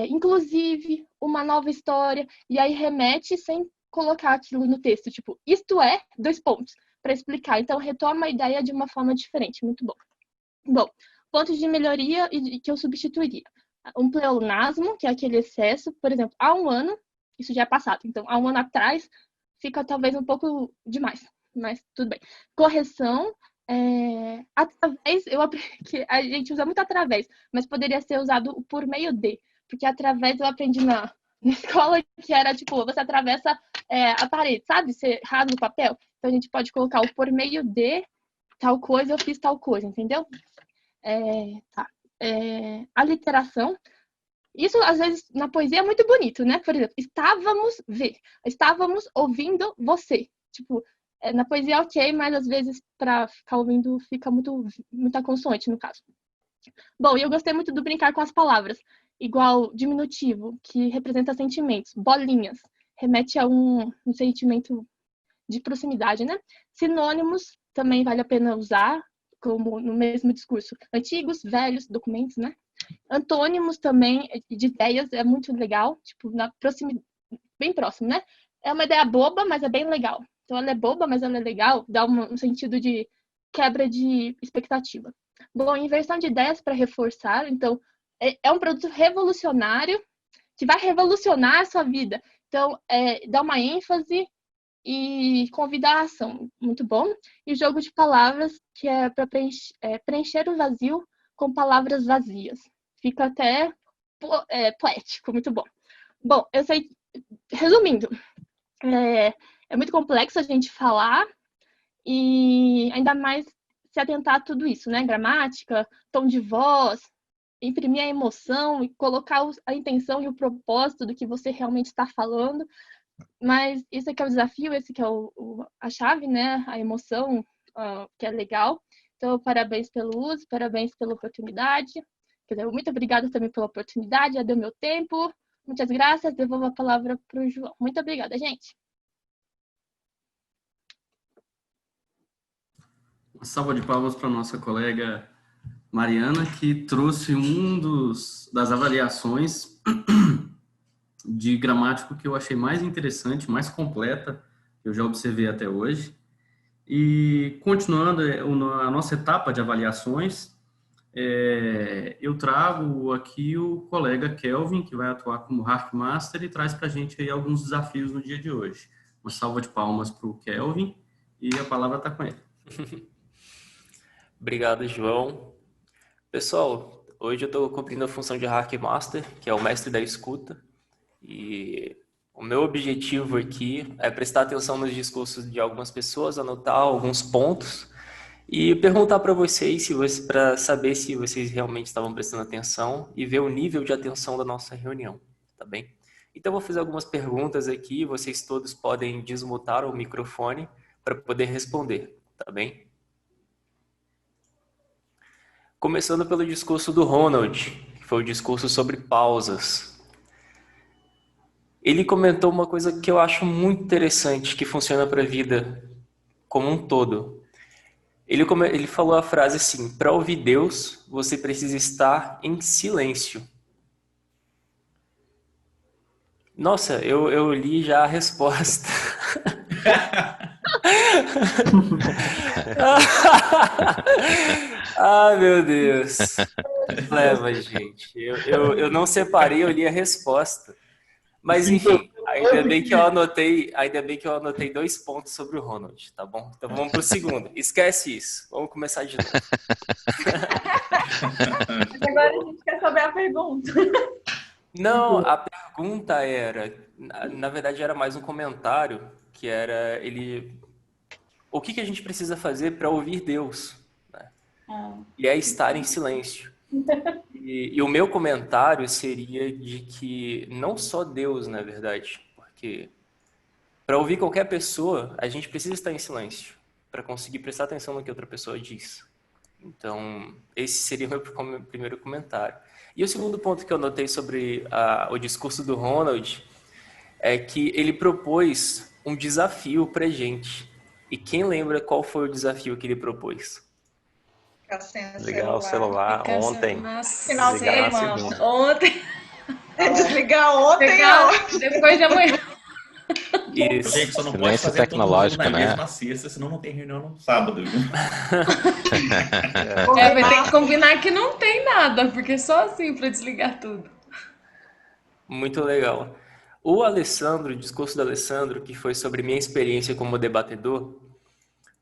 [SPEAKER 9] inclusive, uma nova história, e aí remete sem colocar aquilo no texto, tipo, isto é, 2 pontos, para explicar. Então, retoma a ideia de uma forma diferente. Muito bom. Bom, pontos de melhoria e que eu substituiria. Um pleonasmo, que é aquele excesso, por exemplo, há um ano, isso já é passado, então, há um ano atrás, fica talvez um pouco demais, mas tudo bem. Correção, através, eu aprendi que a gente usa muito através, mas poderia ser usado por meio de, porque através eu aprendi na escola que era tipo, você atravessa a parede, sabe? Você rasga o papel. Então a gente pode colocar o por meio de tal coisa, eu fiz tal coisa, entendeu? Tá. Aliteração. Isso, às vezes, na poesia é muito bonito, né? Por exemplo, estávamos ouvindo você. Tipo, na poesia é ok, mas às vezes para ficar ouvindo fica muita consoante, no caso. Bom, e eu gostei muito do brincar com as palavras. Igual diminutivo, que representa sentimentos. Bolinhas, remete a um sentimento de proximidade, né? Sinônimos também vale a pena usar, como no mesmo discurso. Antigos, velhos, documentos, né? Antônimos também, de ideias, é muito legal. Tipo, bem próximo, né? É uma ideia boba, mas é bem legal. Então, ela é boba, mas ela é legal, dá um sentido de quebra de expectativa. Bom, inversão de ideias para reforçar. Então, é um produto revolucionário que vai revolucionar a sua vida. Então, dá uma ênfase e convida a ação. Muito bom. E jogo de palavras, que é para preencher o vazio com palavras vazias. Fica até poético, muito bom. Bom, eu sei, resumindo, é muito complexo a gente falar e ainda mais se atentar a tudo isso, né? Gramática, tom de voz, imprimir a emoção e colocar a intenção e o propósito do que você realmente está falando. Mas isso aqui é o desafio, esse que é a chave, né? A emoção, que é legal. Então, parabéns pelo uso, parabéns pela oportunidade. Quer dizer, muito obrigada também pela oportunidade, já deu meu tempo. Muitas graças, devolvo a palavra para o João. Muito obrigada, gente.
[SPEAKER 8] Uma salva de palmas para a nossa colega Mariana, que trouxe das avaliações de gramático que eu achei mais interessante, mais completa, que eu já observei até hoje. E continuando a nossa etapa de avaliações, eu trago aqui o colega Kelvin, que vai atuar como Hack Master e traz para a gente aí alguns desafios no dia de hoje. Uma salva de palmas para o Kelvin e a palavra está com ele.
[SPEAKER 6] Obrigado, João. Pessoal, hoje eu estou cumprindo a função de Hack Master, que é o mestre da escuta. E o meu objetivo aqui é prestar atenção nos discursos de algumas pessoas, anotar alguns pontos e perguntar para vocês para saber se vocês realmente estavam prestando atenção e ver o nível de atenção da nossa reunião, tá bem? Então, eu vou fazer algumas perguntas aqui, vocês todos podem desmutar o microfone para poder responder, tá bem? Começando pelo discurso do Ronald, que foi o discurso sobre pausas. Ele comentou uma coisa que eu acho muito interessante, que funciona para a vida como um todo. Ele falou a frase assim: para ouvir Deus, você precisa estar em silêncio. Nossa, eu li já a resposta. Ah, meu Deus. Leva, gente. Eu não separei, eu li a resposta. Mas, enfim, ainda bem que eu anotei 2 pontos sobre o Ronald, tá bom? Então vamos pro segundo. Esquece isso. Vamos começar de novo.
[SPEAKER 13] Agora a gente quer saber a pergunta.
[SPEAKER 6] Não, a pergunta era, na verdade era mais um comentário, que era o que a gente precisa fazer para ouvir Deus? Né? E é estar em silêncio. E o meu comentário seria de que não só Deus, na verdade, porque para ouvir qualquer pessoa, a gente precisa estar em silêncio para conseguir prestar atenção no que outra pessoa diz. Então, esse seria o meu primeiro comentário. E o segundo ponto que eu notei sobre o discurso do Ronald é que ele propôs um desafio para a gente. E quem lembra qual foi o desafio que ele propôs?
[SPEAKER 10] Desligar
[SPEAKER 16] o celular ontem.
[SPEAKER 13] Final de semana. Ontem.
[SPEAKER 10] Desligar ontem.
[SPEAKER 13] Depois de amanhã.
[SPEAKER 6] Isso.
[SPEAKER 12] Gente, só não pode
[SPEAKER 14] Silêncio
[SPEAKER 12] fazer
[SPEAKER 14] tecnológico,
[SPEAKER 12] todo mundo na
[SPEAKER 14] né?
[SPEAKER 12] mesma sexta, senão não tem reunião no sábado. Viu?
[SPEAKER 13] Vai ter que combinar que não tem nada, porque só assim para desligar tudo.
[SPEAKER 6] Muito legal. O discurso do Alessandro, que foi sobre minha experiência como debatedor,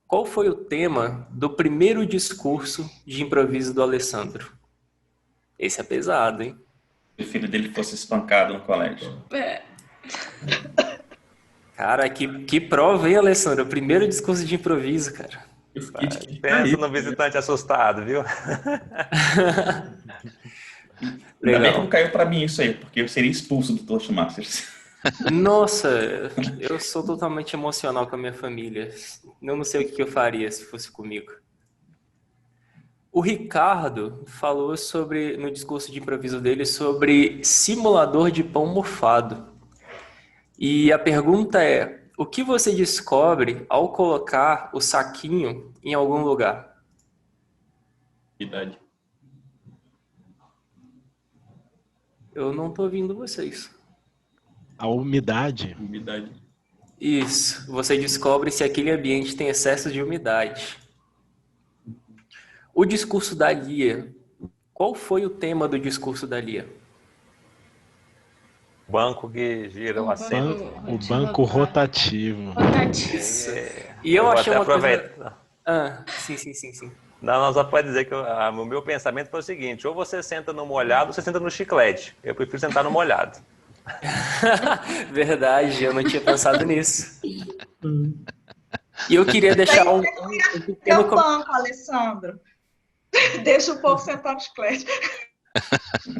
[SPEAKER 6] qual foi o tema do primeiro discurso de improviso do Alessandro? Esse é pesado, hein?
[SPEAKER 12] O filho dele fosse espancado no colégio.
[SPEAKER 6] Cara, que prova, hein, Alessandro? O primeiro discurso de improviso, cara.
[SPEAKER 16] Pensa no visitante assustado, viu?
[SPEAKER 12] Ainda bem que não caiu pra mim isso aí, porque eu seria expulso do Toastmasters.
[SPEAKER 6] Nossa, eu sou totalmente emocional com a minha família. Eu não sei o que eu faria se fosse comigo. O Ricardo falou no discurso de improviso dele sobre simulador de pão mofado. E a pergunta é: o que você descobre ao colocar o saquinho em algum lugar?
[SPEAKER 15] Idade.
[SPEAKER 6] Eu não estou ouvindo vocês.
[SPEAKER 3] A umidade.
[SPEAKER 15] Umidade.
[SPEAKER 6] Isso. Você descobre se aquele ambiente tem excesso de umidade. O discurso da Lia. Qual foi o tema do discurso da Lia?
[SPEAKER 16] Banco que gira o assento.
[SPEAKER 3] O banco rotativo.
[SPEAKER 6] E eu achei uma
[SPEAKER 16] aproveitar.
[SPEAKER 6] coisa... Sim.
[SPEAKER 16] Não, só pode dizer que o meu pensamento foi o seguinte: ou você senta no molhado ou você senta no chiclete. Eu prefiro sentar no molhado.
[SPEAKER 6] Verdade, eu não tinha pensado nisso. E eu queria deixar um pequeno
[SPEAKER 10] banco, Alessandro. Deixa o povo sentar no chiclete.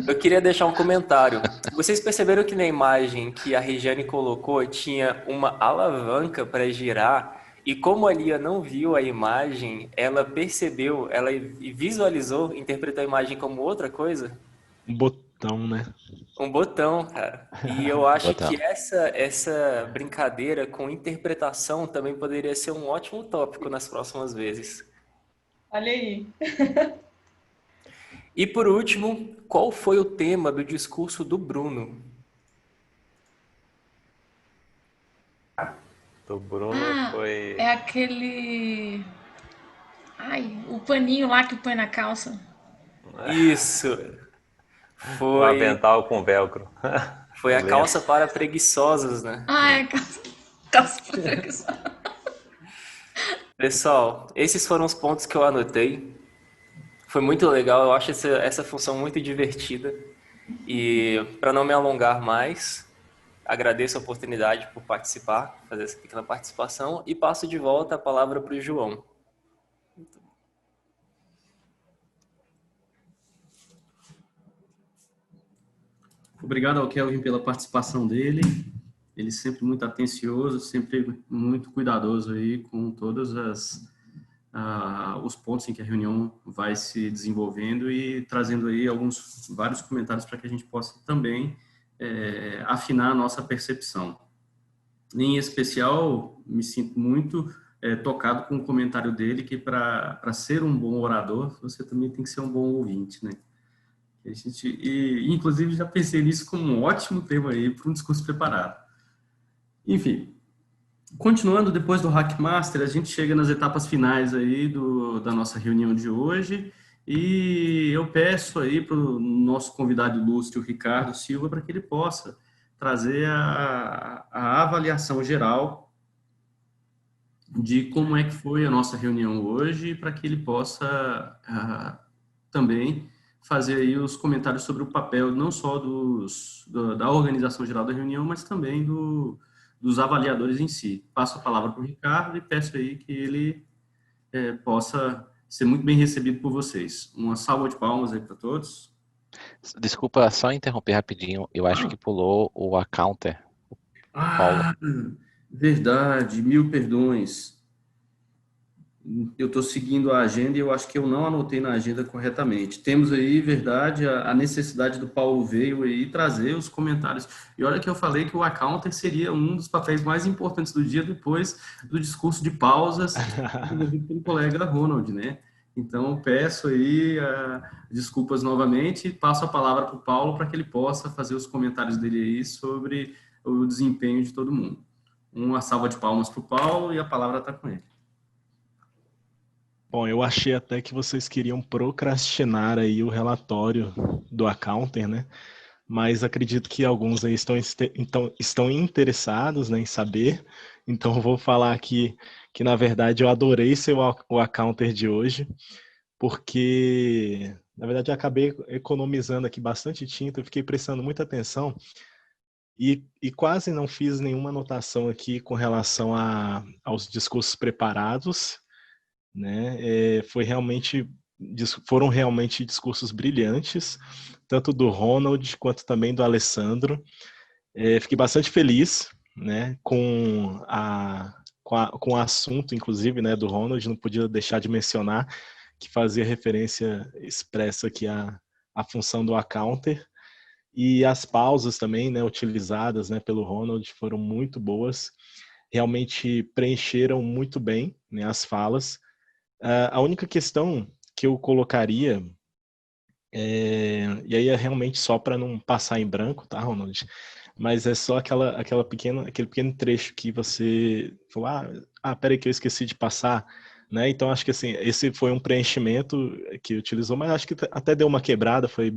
[SPEAKER 6] Eu queria deixar um comentário. Vocês perceberam que na imagem que a Regiane colocou tinha uma alavanca para girar e como a Lia não viu a imagem, ela percebeu, ela visualizou, interpretou a imagem como outra coisa?
[SPEAKER 3] Um botão, né?
[SPEAKER 6] Um botão, cara. E eu acho
[SPEAKER 14] Botão.
[SPEAKER 6] que essa brincadeira com interpretação também poderia ser um ótimo tópico nas próximas vezes.
[SPEAKER 13] Olha aí.
[SPEAKER 6] E por último, qual foi o tema do discurso do Bruno?
[SPEAKER 16] Do Bruno foi.
[SPEAKER 17] É aquele. Ai, o paninho lá que põe na calça.
[SPEAKER 6] Isso.
[SPEAKER 16] O
[SPEAKER 6] Foi,
[SPEAKER 16] avental com velcro.
[SPEAKER 6] foi a calça para preguiçosos, né?
[SPEAKER 17] Ah, é calça preguiçosa.
[SPEAKER 6] Pessoal, esses foram os pontos que eu anotei. Foi muito legal, eu acho essa função muito divertida. E para não me alongar mais, agradeço a oportunidade por participar, fazer essa pequena participação e passo de volta a palavra para o João.
[SPEAKER 8] Obrigado ao Kelvin pela participação dele. Ele sempre muito atencioso, sempre muito cuidadoso aí com todos os pontos em que a reunião vai se desenvolvendo e trazendo aí vários comentários para que a gente possa também afinar a nossa percepção. Em especial, me sinto muito tocado com o comentário dele que para ser um bom orador, você também tem que ser um bom ouvinte, né? Inclusive, já pensei nisso como um ótimo tema aí para um discurso preparado. Enfim, continuando, depois do Hackmaster, a gente chega nas etapas finais aí da nossa reunião de hoje e eu peço aí para o nosso convidado ilustre, o Ricardo Silva, para que ele possa trazer a avaliação geral de como é que foi a nossa reunião hoje, para que ele possa também fazer aí os comentários sobre o papel não só da organização geral da reunião, mas também dos avaliadores em si. Passo a palavra para o Ricardo e peço aí que ele possa ser muito bem recebido por vocês. Uma salva de palmas aí para todos.
[SPEAKER 14] Desculpa, só interromper rapidinho. Eu acho que pulou o accounter.
[SPEAKER 8] Verdade, mil perdões. Eu estou seguindo a agenda e eu acho que eu não anotei na agenda corretamente. Temos aí, verdade, a necessidade do Paulo veio aí trazer os comentários. E olha que eu falei que o accounter seria um dos papéis mais importantes do dia depois do discurso de pausas pelo colega Ronald, né? Então, peço aí desculpas novamente e passo a palavra para o Paulo para que ele possa fazer os comentários dele aí sobre o desempenho de todo mundo. Uma salva de palmas para o Paulo e a palavra está com ele.
[SPEAKER 3] Bom, eu achei até que vocês queriam procrastinar aí o relatório do accounter, né? Mas acredito que alguns aí estão interessados, né, em saber. Então, eu vou falar aqui que, na verdade, eu adorei o accounter de hoje, porque, na verdade, eu acabei economizando aqui bastante tinta, eu fiquei prestando muita atenção e quase não fiz nenhuma anotação aqui com relação aos discursos preparados, né? Foram realmente discursos brilhantes, tanto do Ronald quanto também do Alessandro. Fiquei bastante feliz, né, com o assunto, inclusive, né, do Ronald. Não podia deixar de mencionar que fazia referência expressa aqui à função do accounter. E as pausas também, né, utilizadas, né, pelo Ronald foram muito boas. Realmente preencheram muito bem, né, as falas. A única questão que eu colocaria, e aí é realmente só para não passar em branco, tá, Ronald? Mas é só aquele pequeno trecho que você falou, peraí que eu esqueci de passar, né? Então acho que assim, esse foi um preenchimento que utilizou, mas acho que até deu uma quebrada, foi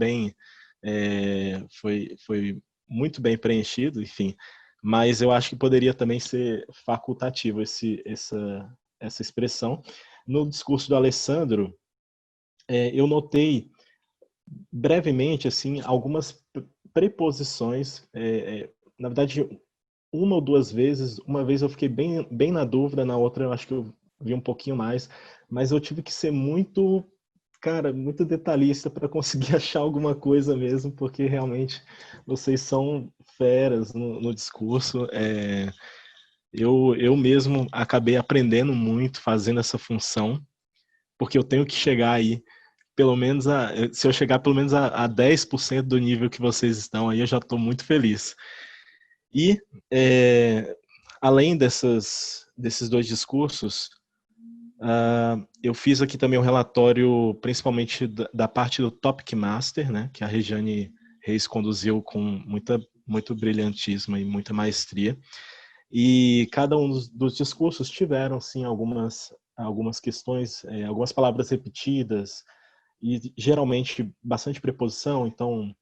[SPEAKER 3] muito bem preenchido, enfim. Mas eu acho que poderia também ser facultativo essa expressão. No discurso do Alessandro, eu notei brevemente assim algumas preposições. Na verdade, uma ou duas vezes. Uma vez eu fiquei bem na dúvida, na outra eu acho que eu vi um pouquinho mais. Mas eu tive que ser muito cara, muito detalhista para conseguir achar alguma coisa mesmo, porque realmente vocês são feras no discurso. Eu mesmo acabei aprendendo muito fazendo essa função, porque eu tenho que chegar aí, pelo menos se eu chegar pelo menos a 10% do nível que vocês estão aí, eu já estou muito feliz. E, além desses dois discursos, eu fiz aqui também um relatório, principalmente da parte do Topic Master, né, que a Regiane Reis conduziu com muito brilhantismo e muita maestria. E cada um dos discursos tiveram, sim, algumas questões, algumas palavras repetidas, e geralmente bastante preposição, então,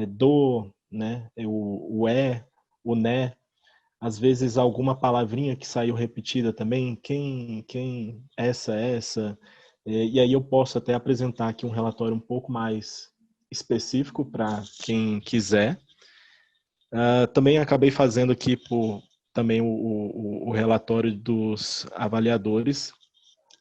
[SPEAKER 3] do, né, o né, às vezes alguma palavrinha que saiu repetida também, quem, essa, e aí eu posso até apresentar aqui um relatório um pouco mais específico para quem quiser. Também acabei fazendo aqui também o relatório dos avaliadores,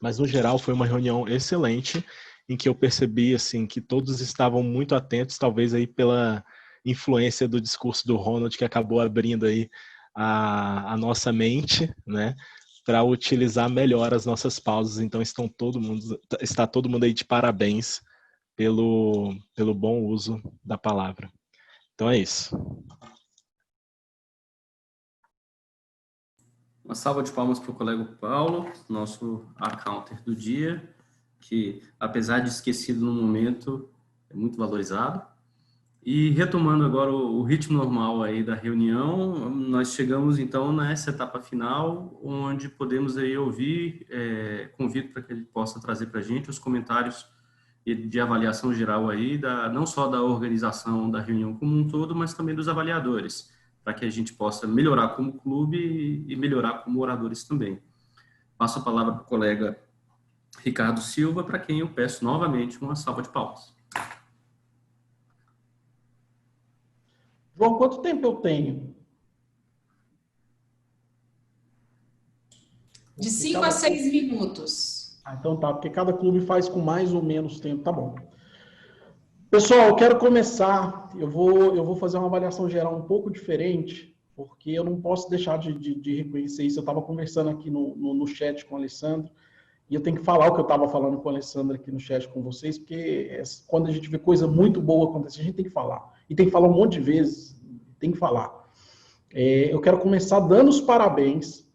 [SPEAKER 3] mas no geral foi uma reunião excelente, em que eu percebi assim, que todos estavam muito atentos, talvez aí pela influência do discurso do Ronald, que acabou abrindo aí a nossa mente, né, para utilizar melhor as nossas pausas. Então está todo mundo aí de parabéns pelo bom uso da palavra. Então é isso.
[SPEAKER 8] Uma salva de palmas para o colega Paulo, nosso accounter do dia, que, apesar de esquecido no momento, é muito valorizado. E retomando agora o ritmo normal aí da reunião, nós chegamos então nessa etapa final, onde podemos aí ouvir, convido para que ele possa trazer para a gente os comentários de avaliação geral aí, não só da organização da reunião como um todo, mas também dos avaliadores, para que a gente possa melhorar como clube e melhorar como oradores também. Passo a palavra para o colega Ricardo Silva, para quem eu peço novamente uma salva de palmas.
[SPEAKER 11] João, quanto tempo eu tenho?
[SPEAKER 4] De 5 a 6 minutos.
[SPEAKER 11] Então tá, porque cada clube faz com mais ou menos tempo, tá bom. Pessoal, eu quero começar, eu vou fazer uma avaliação geral um pouco diferente, porque eu não posso deixar de reconhecer isso. Eu estava conversando aqui no chat com o Alessandro, e eu tenho que falar o que eu estava falando com o Alessandro aqui no chat com vocês, porque quando a gente vê coisa muito boa acontecer, a gente tem que falar. E tem que falar um monte de vezes, tem que falar. Eu quero começar dando os parabéns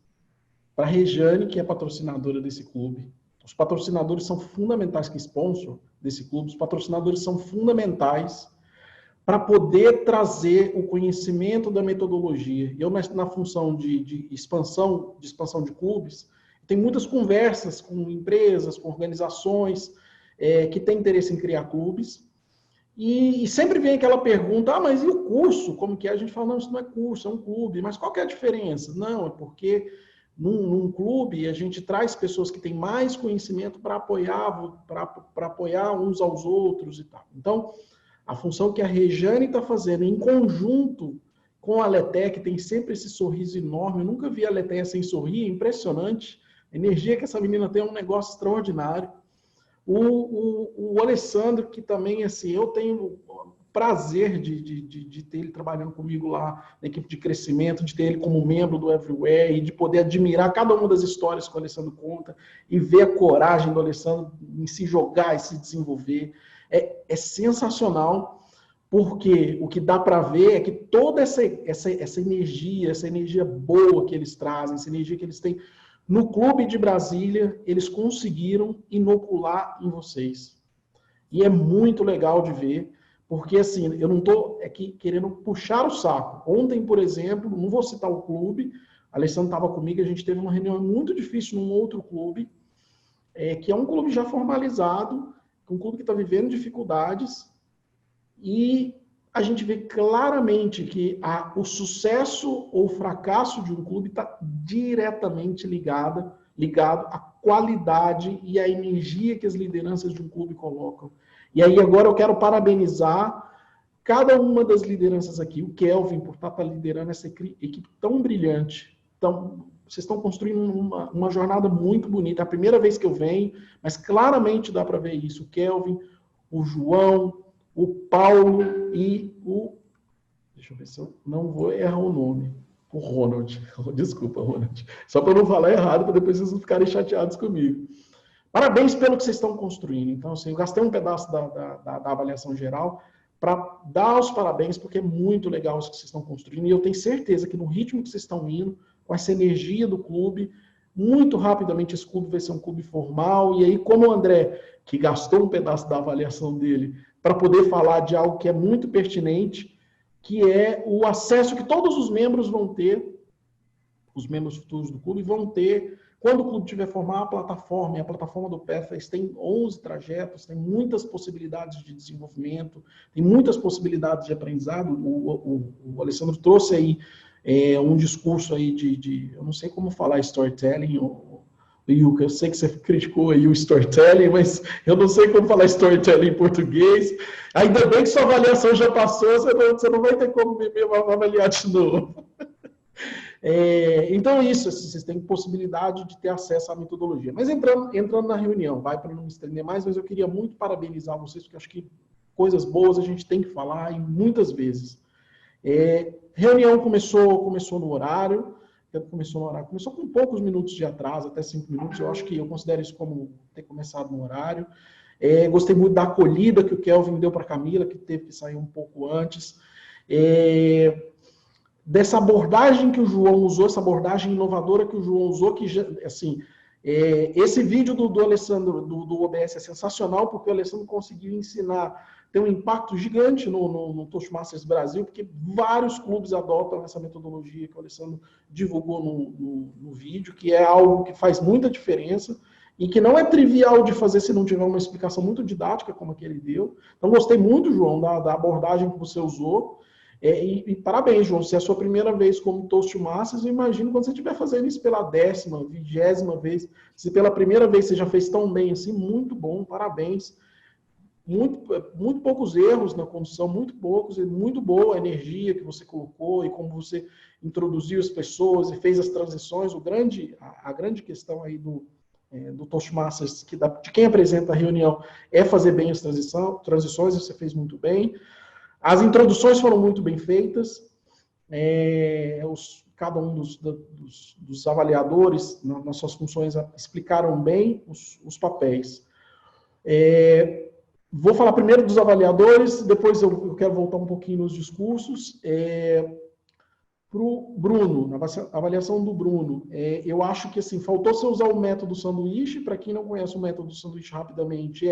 [SPEAKER 11] para a Regiane, que é patrocinadora desse clube. Os patrocinadores são fundamentais, que sponsor desse clube, os patrocinadores são fundamentais para poder trazer o conhecimento da metodologia. Eu, na função de expansão de clubes, tenho muitas conversas com empresas, com organizações que têm interesse em criar clubes, e sempre vem aquela pergunta, mas e o curso? Como que é? A gente fala, não, isso não é curso, é um clube, mas qual que é a diferença? Não, é porque num clube a gente traz pessoas que têm mais conhecimento para apoiar uns aos outros e tal. Então, a função que a Regiane está fazendo em conjunto com a Letéia, que tem sempre esse sorriso enorme, eu nunca vi a Letéia sem sorrir, é impressionante, a energia que essa menina tem é um negócio extraordinário. O Alessandro, que também, assim, eu tenho o prazer de ter ele trabalhando comigo lá na equipe de crescimento, de ter ele como membro do Everywhere e de poder admirar cada uma das histórias que o Alessandro conta e ver a coragem do Alessandro em se jogar e se desenvolver. É sensacional, porque o que dá para ver é que toda essa energia boa que eles trazem, essa energia que eles têm no Clube de Brasília, eles conseguiram inocular em vocês. E é muito legal de ver, porque assim, eu não estou aqui querendo puxar o saco. Ontem, por exemplo, não vou citar o clube, a Alessandra estava comigo, a gente teve uma reunião muito difícil num outro clube, que é um clube já formalizado, um clube que está vivendo dificuldades, e a gente vê claramente que o sucesso ou fracasso de um clube está diretamente ligado à qualidade e à energia que as lideranças de um clube colocam. E aí agora eu quero parabenizar cada uma das lideranças aqui. O Kelvin, por estar liderando essa equipe tão brilhante, tão vocês estão construindo uma jornada muito bonita. É a primeira vez que eu venho, mas claramente dá para ver isso. O Kelvin, o João, o Paulo e o... Deixa eu ver se eu não vou errar o nome. O Ronald. Desculpa, Ronald. Só para não falar errado, para depois vocês não ficarem chateados comigo. Parabéns pelo que vocês estão construindo. Então, assim, eu gastei um pedaço da avaliação geral para dar os parabéns, porque é muito legal isso que vocês estão construindo. E eu tenho certeza que no ritmo que vocês estão indo, com essa energia do clube, muito rapidamente esse clube vai ser um clube formal. E aí, como o André, que gastou um pedaço da avaliação dele para poder falar de algo que é muito pertinente, que é o acesso que todos os membros vão ter, os membros futuros do clube vão ter, quando o clube tiver formado a plataforma, e a plataforma do Pathways tem 11 trajetos, tem muitas possibilidades de desenvolvimento, tem muitas possibilidades de aprendizado. O Alessandro trouxe aí um discurso aí eu não sei como falar storytelling, Yuka, eu sei que você criticou aí o storytelling, mas eu não sei como falar storytelling em português. Ainda bem que sua avaliação já passou, você não vai ter como me avaliar de novo. Então é isso, vocês têm possibilidade de ter acesso à metodologia. Mas entrando na reunião, vai para não me estender mais, mas eu queria muito parabenizar vocês, porque acho que coisas boas a gente tem que falar, e muitas vezes. Reunião começou no horário, começou com poucos minutos de atraso, até 5 minutos, eu acho que eu considero isso como ter começado no horário. Gostei muito da acolhida que o Kelvin deu para a Camila, que teve que sair um pouco antes. Dessa abordagem que o João usou, essa abordagem inovadora que o João usou, que, assim, esse vídeo do Alessandro, do OBS, é sensacional, porque o Alessandro conseguiu ensinar, tem um impacto gigante no Toastmasters Brasil, porque vários clubes adotam essa metodologia que o Alessandro divulgou no vídeo, que é algo que faz muita diferença, e que não é trivial de fazer se não tiver uma explicação muito didática, como a que ele deu. Então, gostei muito, João, da abordagem que você usou. E parabéns, João, se é a sua primeira vez como Toastmasters, eu imagino quando você estiver fazendo isso pela 10ª, 20ª vez, se pela primeira vez você já fez tão bem assim, muito bom, parabéns. Muito poucos erros na condução, muito poucos, e muito boa a energia que você colocou e como você introduziu as pessoas e fez as transições. A grande questão aí do Toastmasters, de quem apresenta a reunião, é fazer bem as transições, você fez muito bem. As introduções foram muito bem feitas, cada um dos avaliadores, nas suas funções, explicaram bem os papéis. Vou falar primeiro dos avaliadores, depois eu quero voltar um pouquinho nos discursos. Para o Bruno, na avaliação do Bruno, eu acho que assim, faltou você usar o método sanduíche. Para quem não conhece o método sanduíche rapidamente,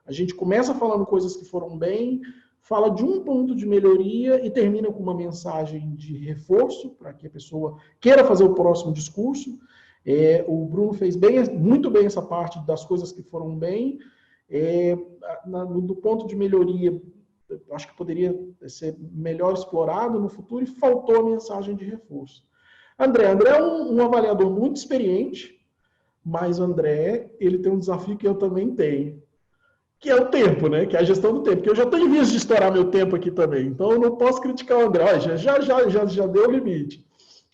[SPEAKER 11] a gente começa falando coisas que foram bem, fala de um ponto de melhoria e termina com uma mensagem de reforço, para que a pessoa queira fazer o próximo discurso. O Bruno fez muito bem essa parte das coisas que foram bem. Do ponto de melhoria, acho que poderia ser melhor explorado no futuro, e faltou a mensagem de reforço. André é um avaliador muito experiente, mas o André, ele tem um desafio que eu também tenho, que é o tempo, né? Que é a gestão do tempo, porque eu já estou em vias de estourar meu tempo aqui também, então eu não posso criticar o André, já deu o limite.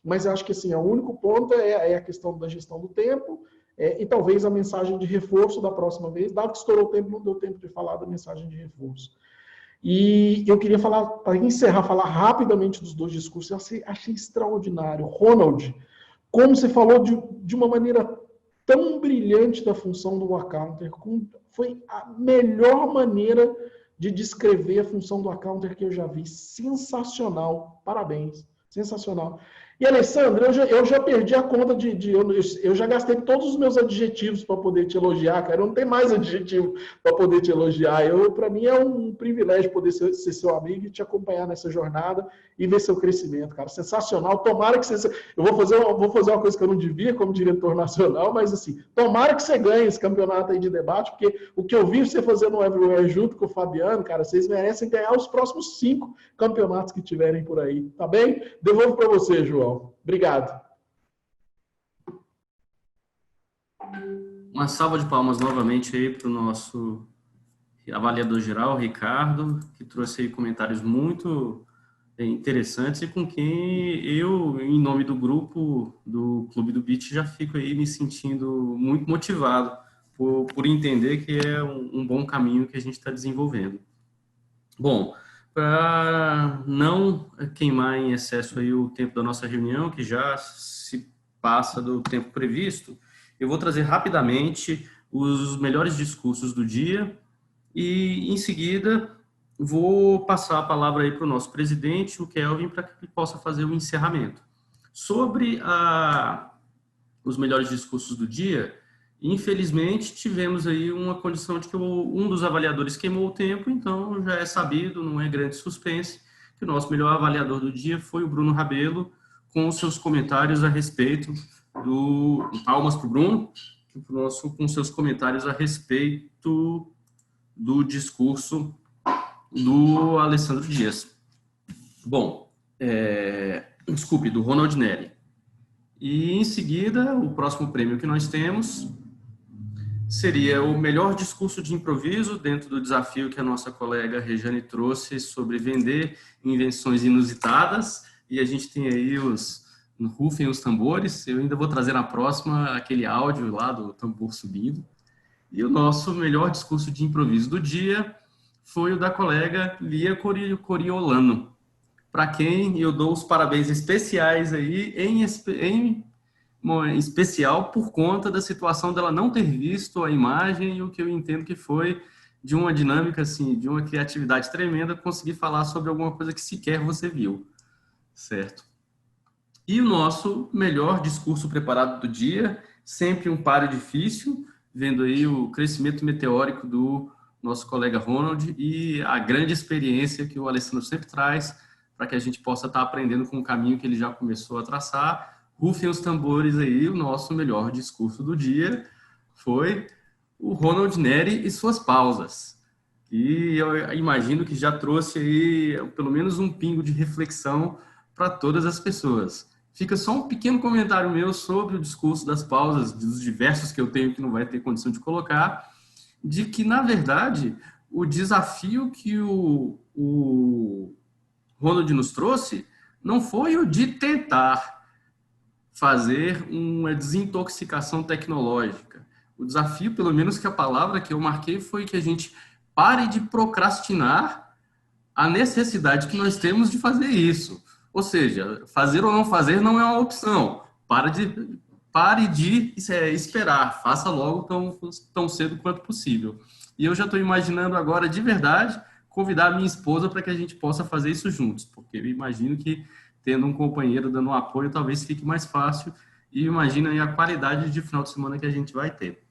[SPEAKER 11] Mas eu acho que assim, o único ponto é a questão da gestão do tempo, e talvez a mensagem de reforço da próxima vez, dado que estourou o tempo, não deu tempo de falar da mensagem de reforço. E eu queria falar, para encerrar, falar rapidamente dos dois discursos. Eu achei extraordinário. Ronald, como você falou de uma maneira tão brilhante da função do Accounter, foi a melhor maneira de descrever a função do Accounter que eu já vi. Sensacional. Parabéns. Sensacional. E, Alessandro, eu já perdi a conta eu já gastei todos os meus adjetivos para poder te elogiar, cara. Eu não tenho mais adjetivo para poder te elogiar. Para mim é um privilégio poder ser seu amigo e te acompanhar nessa jornada e ver seu crescimento, cara. Sensacional. Tomara que você... Eu vou fazer uma coisa que eu não devia como diretor nacional, mas assim, tomara que você ganhe esse campeonato aí de debate, porque o que eu vi você fazendo no Everywhere junto com o Fabiano, cara, vocês merecem ganhar os próximos 5 campeonatos que tiverem por aí, tá bem? Devolvo para você, João. Obrigado.
[SPEAKER 8] Uma salva de palmas novamente aí para o nosso avaliador geral, Ricardo, que trouxe aí comentários muito interessantes e com quem eu, em nome do grupo do Clube do Beat, já fico aí me sentindo muito motivado por entender que é um bom caminho que a gente está desenvolvendo. Bom, para não queimar em excesso aí o tempo da nossa reunião, que já se passa do tempo previsto, eu vou trazer rapidamente os melhores discursos do dia e, em seguida, vou passar a palavra aí para o nosso presidente, o Kelvin, para que ele possa fazer o encerramento. Sobre os melhores discursos do dia, infelizmente, tivemos aí uma condição de que um dos avaliadores queimou o tempo, então já é sabido, não é grande suspense, que o nosso melhor avaliador do dia foi o Bruno Rabelo, com seus comentários a respeito do... Palmas para o Bruno, com seus comentários a respeito do discurso do Alessandro Dias. Bom, desculpe, do Ronald Neri. E, em seguida, o próximo prêmio que nós temos seria o melhor discurso de improviso dentro do desafio que a nossa colega Rejane trouxe sobre vender invenções inusitadas. E a gente tem aí rufem os tambores. Eu ainda vou trazer na próxima aquele áudio lá do tambor subindo. E o nosso melhor discurso de improviso do dia foi o da colega Lia Coriolano, para quem eu dou os parabéns especiais aí, em especial por conta da situação dela não ter visto a imagem e o que eu entendo que foi de uma dinâmica, assim, de uma criatividade tremenda, conseguir falar sobre alguma coisa que sequer você viu, certo? E o nosso melhor discurso preparado do dia, sempre um páreo difícil, vendo aí o crescimento meteórico do nosso colega Ronald e a grande experiência que o Alessandro sempre traz para que a gente possa estar aprendendo com o caminho que ele já começou a traçar. Rufem os tambores aí, o nosso melhor discurso do dia foi o Ronald Neri e suas pausas. E eu imagino que já trouxe aí pelo menos um pingo de reflexão para todas as pessoas. Fica só um pequeno comentário meu sobre o discurso das pausas, dos diversos que eu tenho que não vai ter condição de colocar, de que, na verdade, o desafio que o Ronald nos trouxe não foi o de tentar fazer uma desintoxicação tecnológica. O desafio, pelo menos que a palavra que eu marquei, foi que a gente pare de procrastinar a necessidade que nós temos de fazer isso. Ou seja, fazer ou não fazer não é uma opção. Pare de esperar, faça logo tão cedo quanto possível. E eu já estou imaginando agora, de verdade, convidar a minha esposa para que a gente possa fazer isso juntos, porque eu imagino que, tendo um companheiro dando um apoio, talvez fique mais fácil, e imagina aí a qualidade de final de semana que a gente vai ter.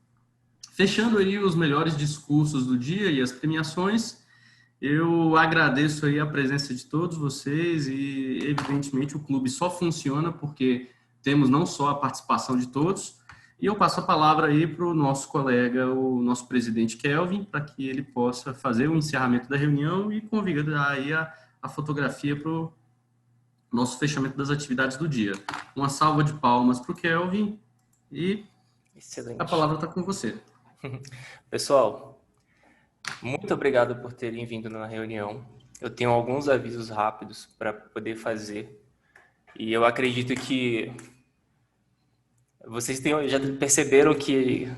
[SPEAKER 8] Fechando aí os melhores discursos do dia e as premiações, eu agradeço aí a presença de todos vocês e, evidentemente, o clube só funciona porque temos não só a participação de todos, e eu passo a palavra aí para o nosso colega, o nosso presidente Kelvin, para que ele possa fazer o encerramento da reunião e convidar aí a fotografia para o nosso fechamento das atividades do dia. Uma salva de palmas para o Kelvin e
[SPEAKER 6] Excelente.
[SPEAKER 8] A palavra está com você.
[SPEAKER 6] Pessoal, muito obrigado por terem vindo na reunião. Eu tenho alguns avisos rápidos para poder fazer. E eu acredito que vocês já perceberam que,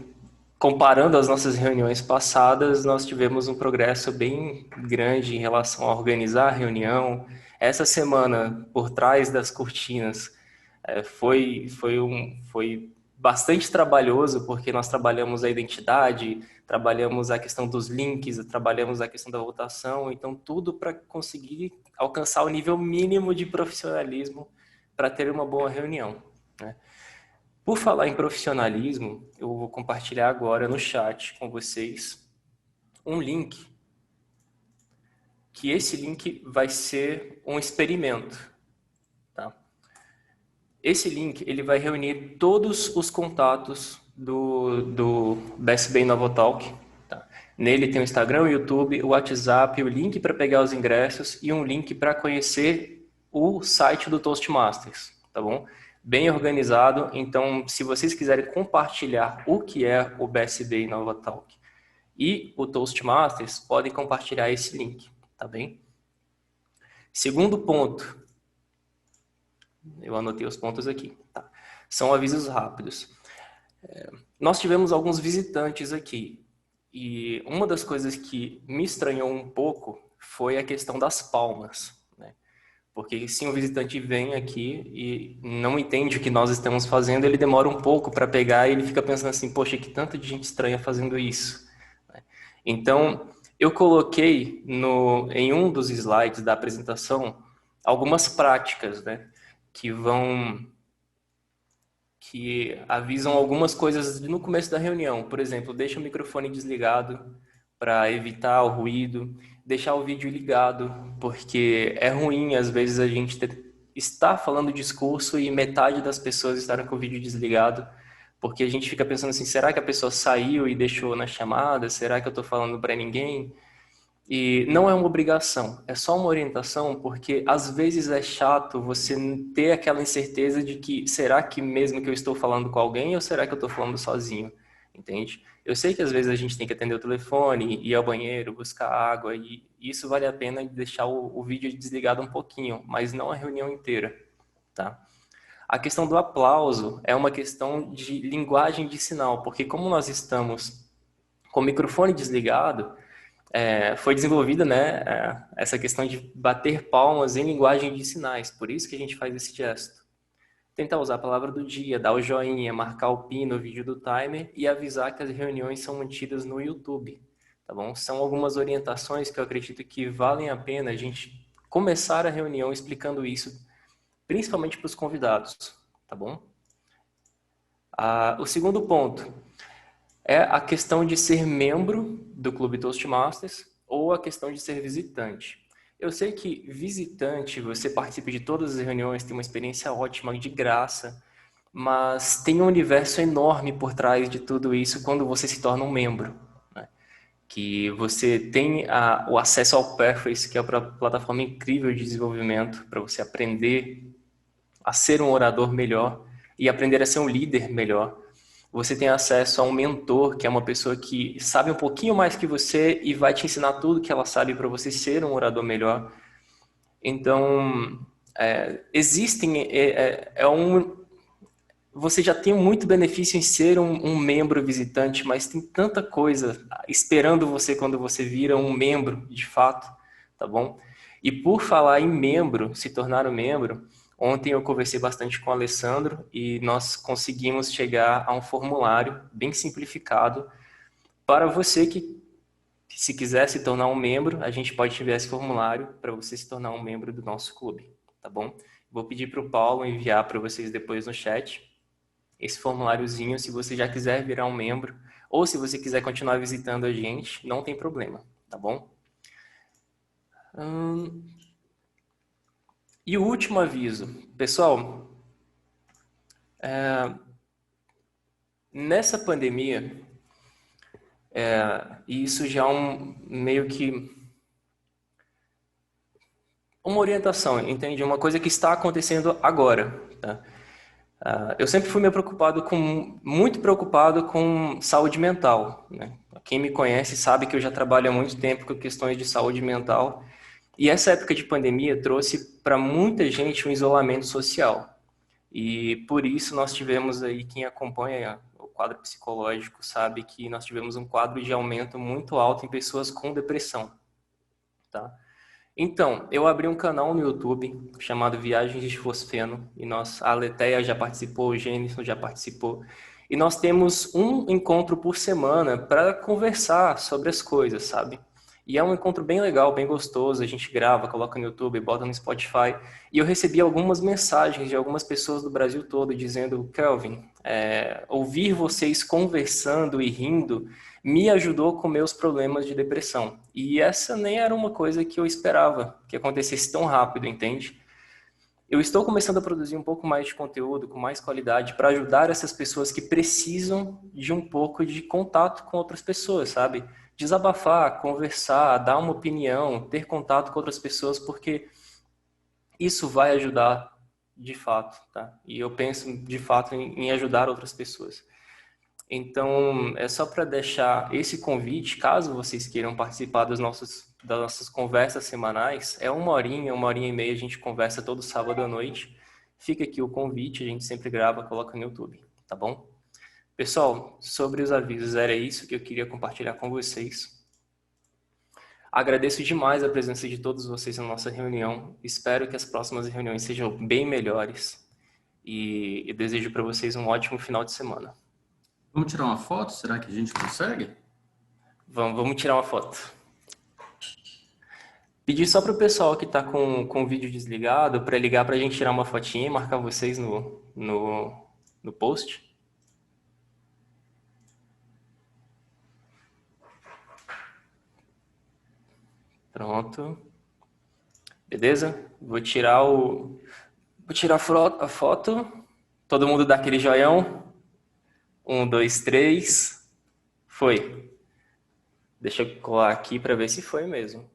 [SPEAKER 6] comparando as nossas reuniões passadas, nós tivemos um progresso bem grande em relação a organizar a reunião. Essa semana, por trás das cortinas, foi bastante trabalhoso, porque nós trabalhamos a identidade, trabalhamos a questão dos links, trabalhamos a questão da votação, então tudo para conseguir alcançar o nível mínimo de profissionalismo para ter uma boa reunião, né? Por falar em profissionalismo, eu vou compartilhar agora no chat com vocês um link, que esse link vai ser um experimento, tá? Esse link ele vai reunir todos os contatos do BSB Innovotalk, tá? Nele tem o Instagram, o YouTube, o WhatsApp, o link para pegar os ingressos e um link para conhecer o site do Toastmasters, tá bom? Bem organizado, então se vocês quiserem compartilhar o que é o BSB Innovotalk e o Toastmasters, podem compartilhar esse link, tá bem? Segundo ponto, eu anotei os pontos aqui, tá? São avisos rápidos. Nós tivemos alguns visitantes aqui e uma das coisas que me estranhou um pouco foi a questão das palmas, né? Porque se um visitante vem aqui e não entende o que nós estamos fazendo, ele demora um pouco para pegar e ele fica pensando assim, poxa, que tanto de gente estranha fazendo isso, né? Então, eu coloquei em um dos slides da apresentação algumas práticas, né, que avisam algumas coisas no começo da reunião. Por exemplo, deixa o microfone desligado para evitar o ruído, deixar o vídeo ligado, porque é ruim às vezes a gente estar falando discurso e metade das pessoas estarem com o vídeo desligado, porque a gente fica pensando assim, será que a pessoa saiu e deixou na chamada? Será que eu estou falando para ninguém? E não é uma obrigação, é só uma orientação, porque às vezes é chato você ter aquela incerteza de que será que mesmo que eu estou falando com alguém ou será que eu estou falando sozinho, entende? Eu sei que às vezes a gente tem que atender o telefone, ir ao banheiro, buscar água, e isso vale a pena deixar o vídeo desligado um pouquinho, mas não a reunião inteira, tá? A questão do aplauso é uma questão de linguagem de sinal, porque como nós estamos com o microfone desligado, foi desenvolvida, né, essa questão de bater palmas em linguagem de sinais, por isso que a gente faz esse gesto. Tentar usar a palavra do dia, dar o joinha, marcar o pin no vídeo do timer e avisar que as reuniões são mantidas no YouTube, tá bom? São algumas orientações que eu acredito que valem a pena a gente começar a reunião explicando isso, principalmente para os convidados, tá bom? O segundo ponto é a questão de ser membro do Clube Toastmasters ou a questão de ser visitante. Eu sei que visitante, você participa de todas as reuniões, tem uma experiência ótima, de graça, mas tem um universo enorme por trás de tudo isso quando você se torna um membro, né? Que você tem o acesso ao Pathways, que é uma plataforma incrível de desenvolvimento para você aprender a ser um orador melhor e aprender a ser um líder melhor. Você tem acesso a um mentor, que é uma pessoa que sabe um pouquinho mais que você e vai te ensinar tudo que ela sabe para você ser um orador melhor. Então, você já tem muito benefício em ser um membro visitante, mas tem tanta coisa esperando você quando você vira um membro, de fato, tá bom? E por falar em membro, se tornar um membro, ontem eu conversei bastante com o Alessandro e nós conseguimos chegar a um formulário bem simplificado para você que, se quiser se tornar um membro, a gente pode enviar esse formulário para você se tornar um membro do nosso clube, tá bom? Vou pedir para o Paulo enviar para vocês depois no chat esse formuláriozinho, se você já quiser virar um membro ou se você quiser continuar visitando a gente, não tem problema, tá bom? E o último aviso, pessoal, nessa pandemia, isso já é meio que uma orientação, entende? Uma coisa que está acontecendo agora, tá? Eu sempre fui muito preocupado com saúde mental, né? Quem me conhece sabe que eu já trabalho há muito tempo com questões de saúde mental. E essa época de pandemia trouxe para muita gente um isolamento social. E por isso nós tivemos aí, quem acompanha o quadro psicológico sabe que nós tivemos um quadro de aumento muito alto em pessoas com depressão, tá? Então, eu abri um canal no YouTube chamado Viagens de Fosfeno, e a Letéia já participou, o Gênison já participou, e nós temos um encontro por semana para conversar sobre as coisas, sabe? E é um encontro bem legal, bem gostoso, a gente grava, coloca no YouTube, bota no Spotify. E eu recebi algumas mensagens de algumas pessoas do Brasil todo dizendo: Kelvin, ouvir vocês conversando e rindo me ajudou com meus problemas de depressão. E essa nem era uma coisa que eu esperava que acontecesse tão rápido, entende? Eu estou começando a produzir um pouco mais de conteúdo, com mais qualidade, para ajudar essas pessoas que precisam de um pouco de contato com outras pessoas, sabe? Desabafar, conversar, dar uma opinião, ter contato com outras pessoas, porque isso vai ajudar de fato, tá? E eu penso de fato em ajudar outras pessoas. Então, é só para deixar esse convite, caso vocês queiram participar dos nossos das nossas conversas semanais. É uma horinha e meia, a gente conversa todo sábado à noite. Fica aqui o convite, a gente sempre grava, coloca no YouTube, tá bom? Pessoal, sobre os avisos, era isso que eu queria compartilhar com vocês. Agradeço demais a presença de todos vocês na nossa reunião. Espero que as próximas reuniões sejam bem melhores. E desejo para vocês um ótimo final de semana.
[SPEAKER 8] Vamos tirar uma foto? Será que a gente consegue?
[SPEAKER 6] Vamos tirar uma foto. Pedir só para o pessoal que está com o vídeo desligado para ligar para a gente tirar uma fotinha e marcar vocês no post. Pronto. Beleza? Vou tirar a foto. Todo mundo dá aquele joião. 1, 2, 3. Foi. Deixa eu colar aqui para ver se foi mesmo.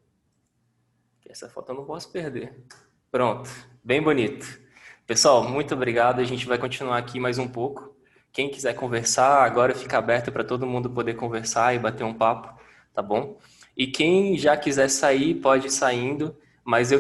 [SPEAKER 6] Essa foto eu não posso perder. Pronto. Bem bonito. Pessoal, muito obrigado. A gente vai continuar aqui mais um pouco. Quem quiser conversar, agora fica aberto para todo mundo poder conversar e bater um papo, tá bom? E quem já quiser sair, pode ir saindo, mas eu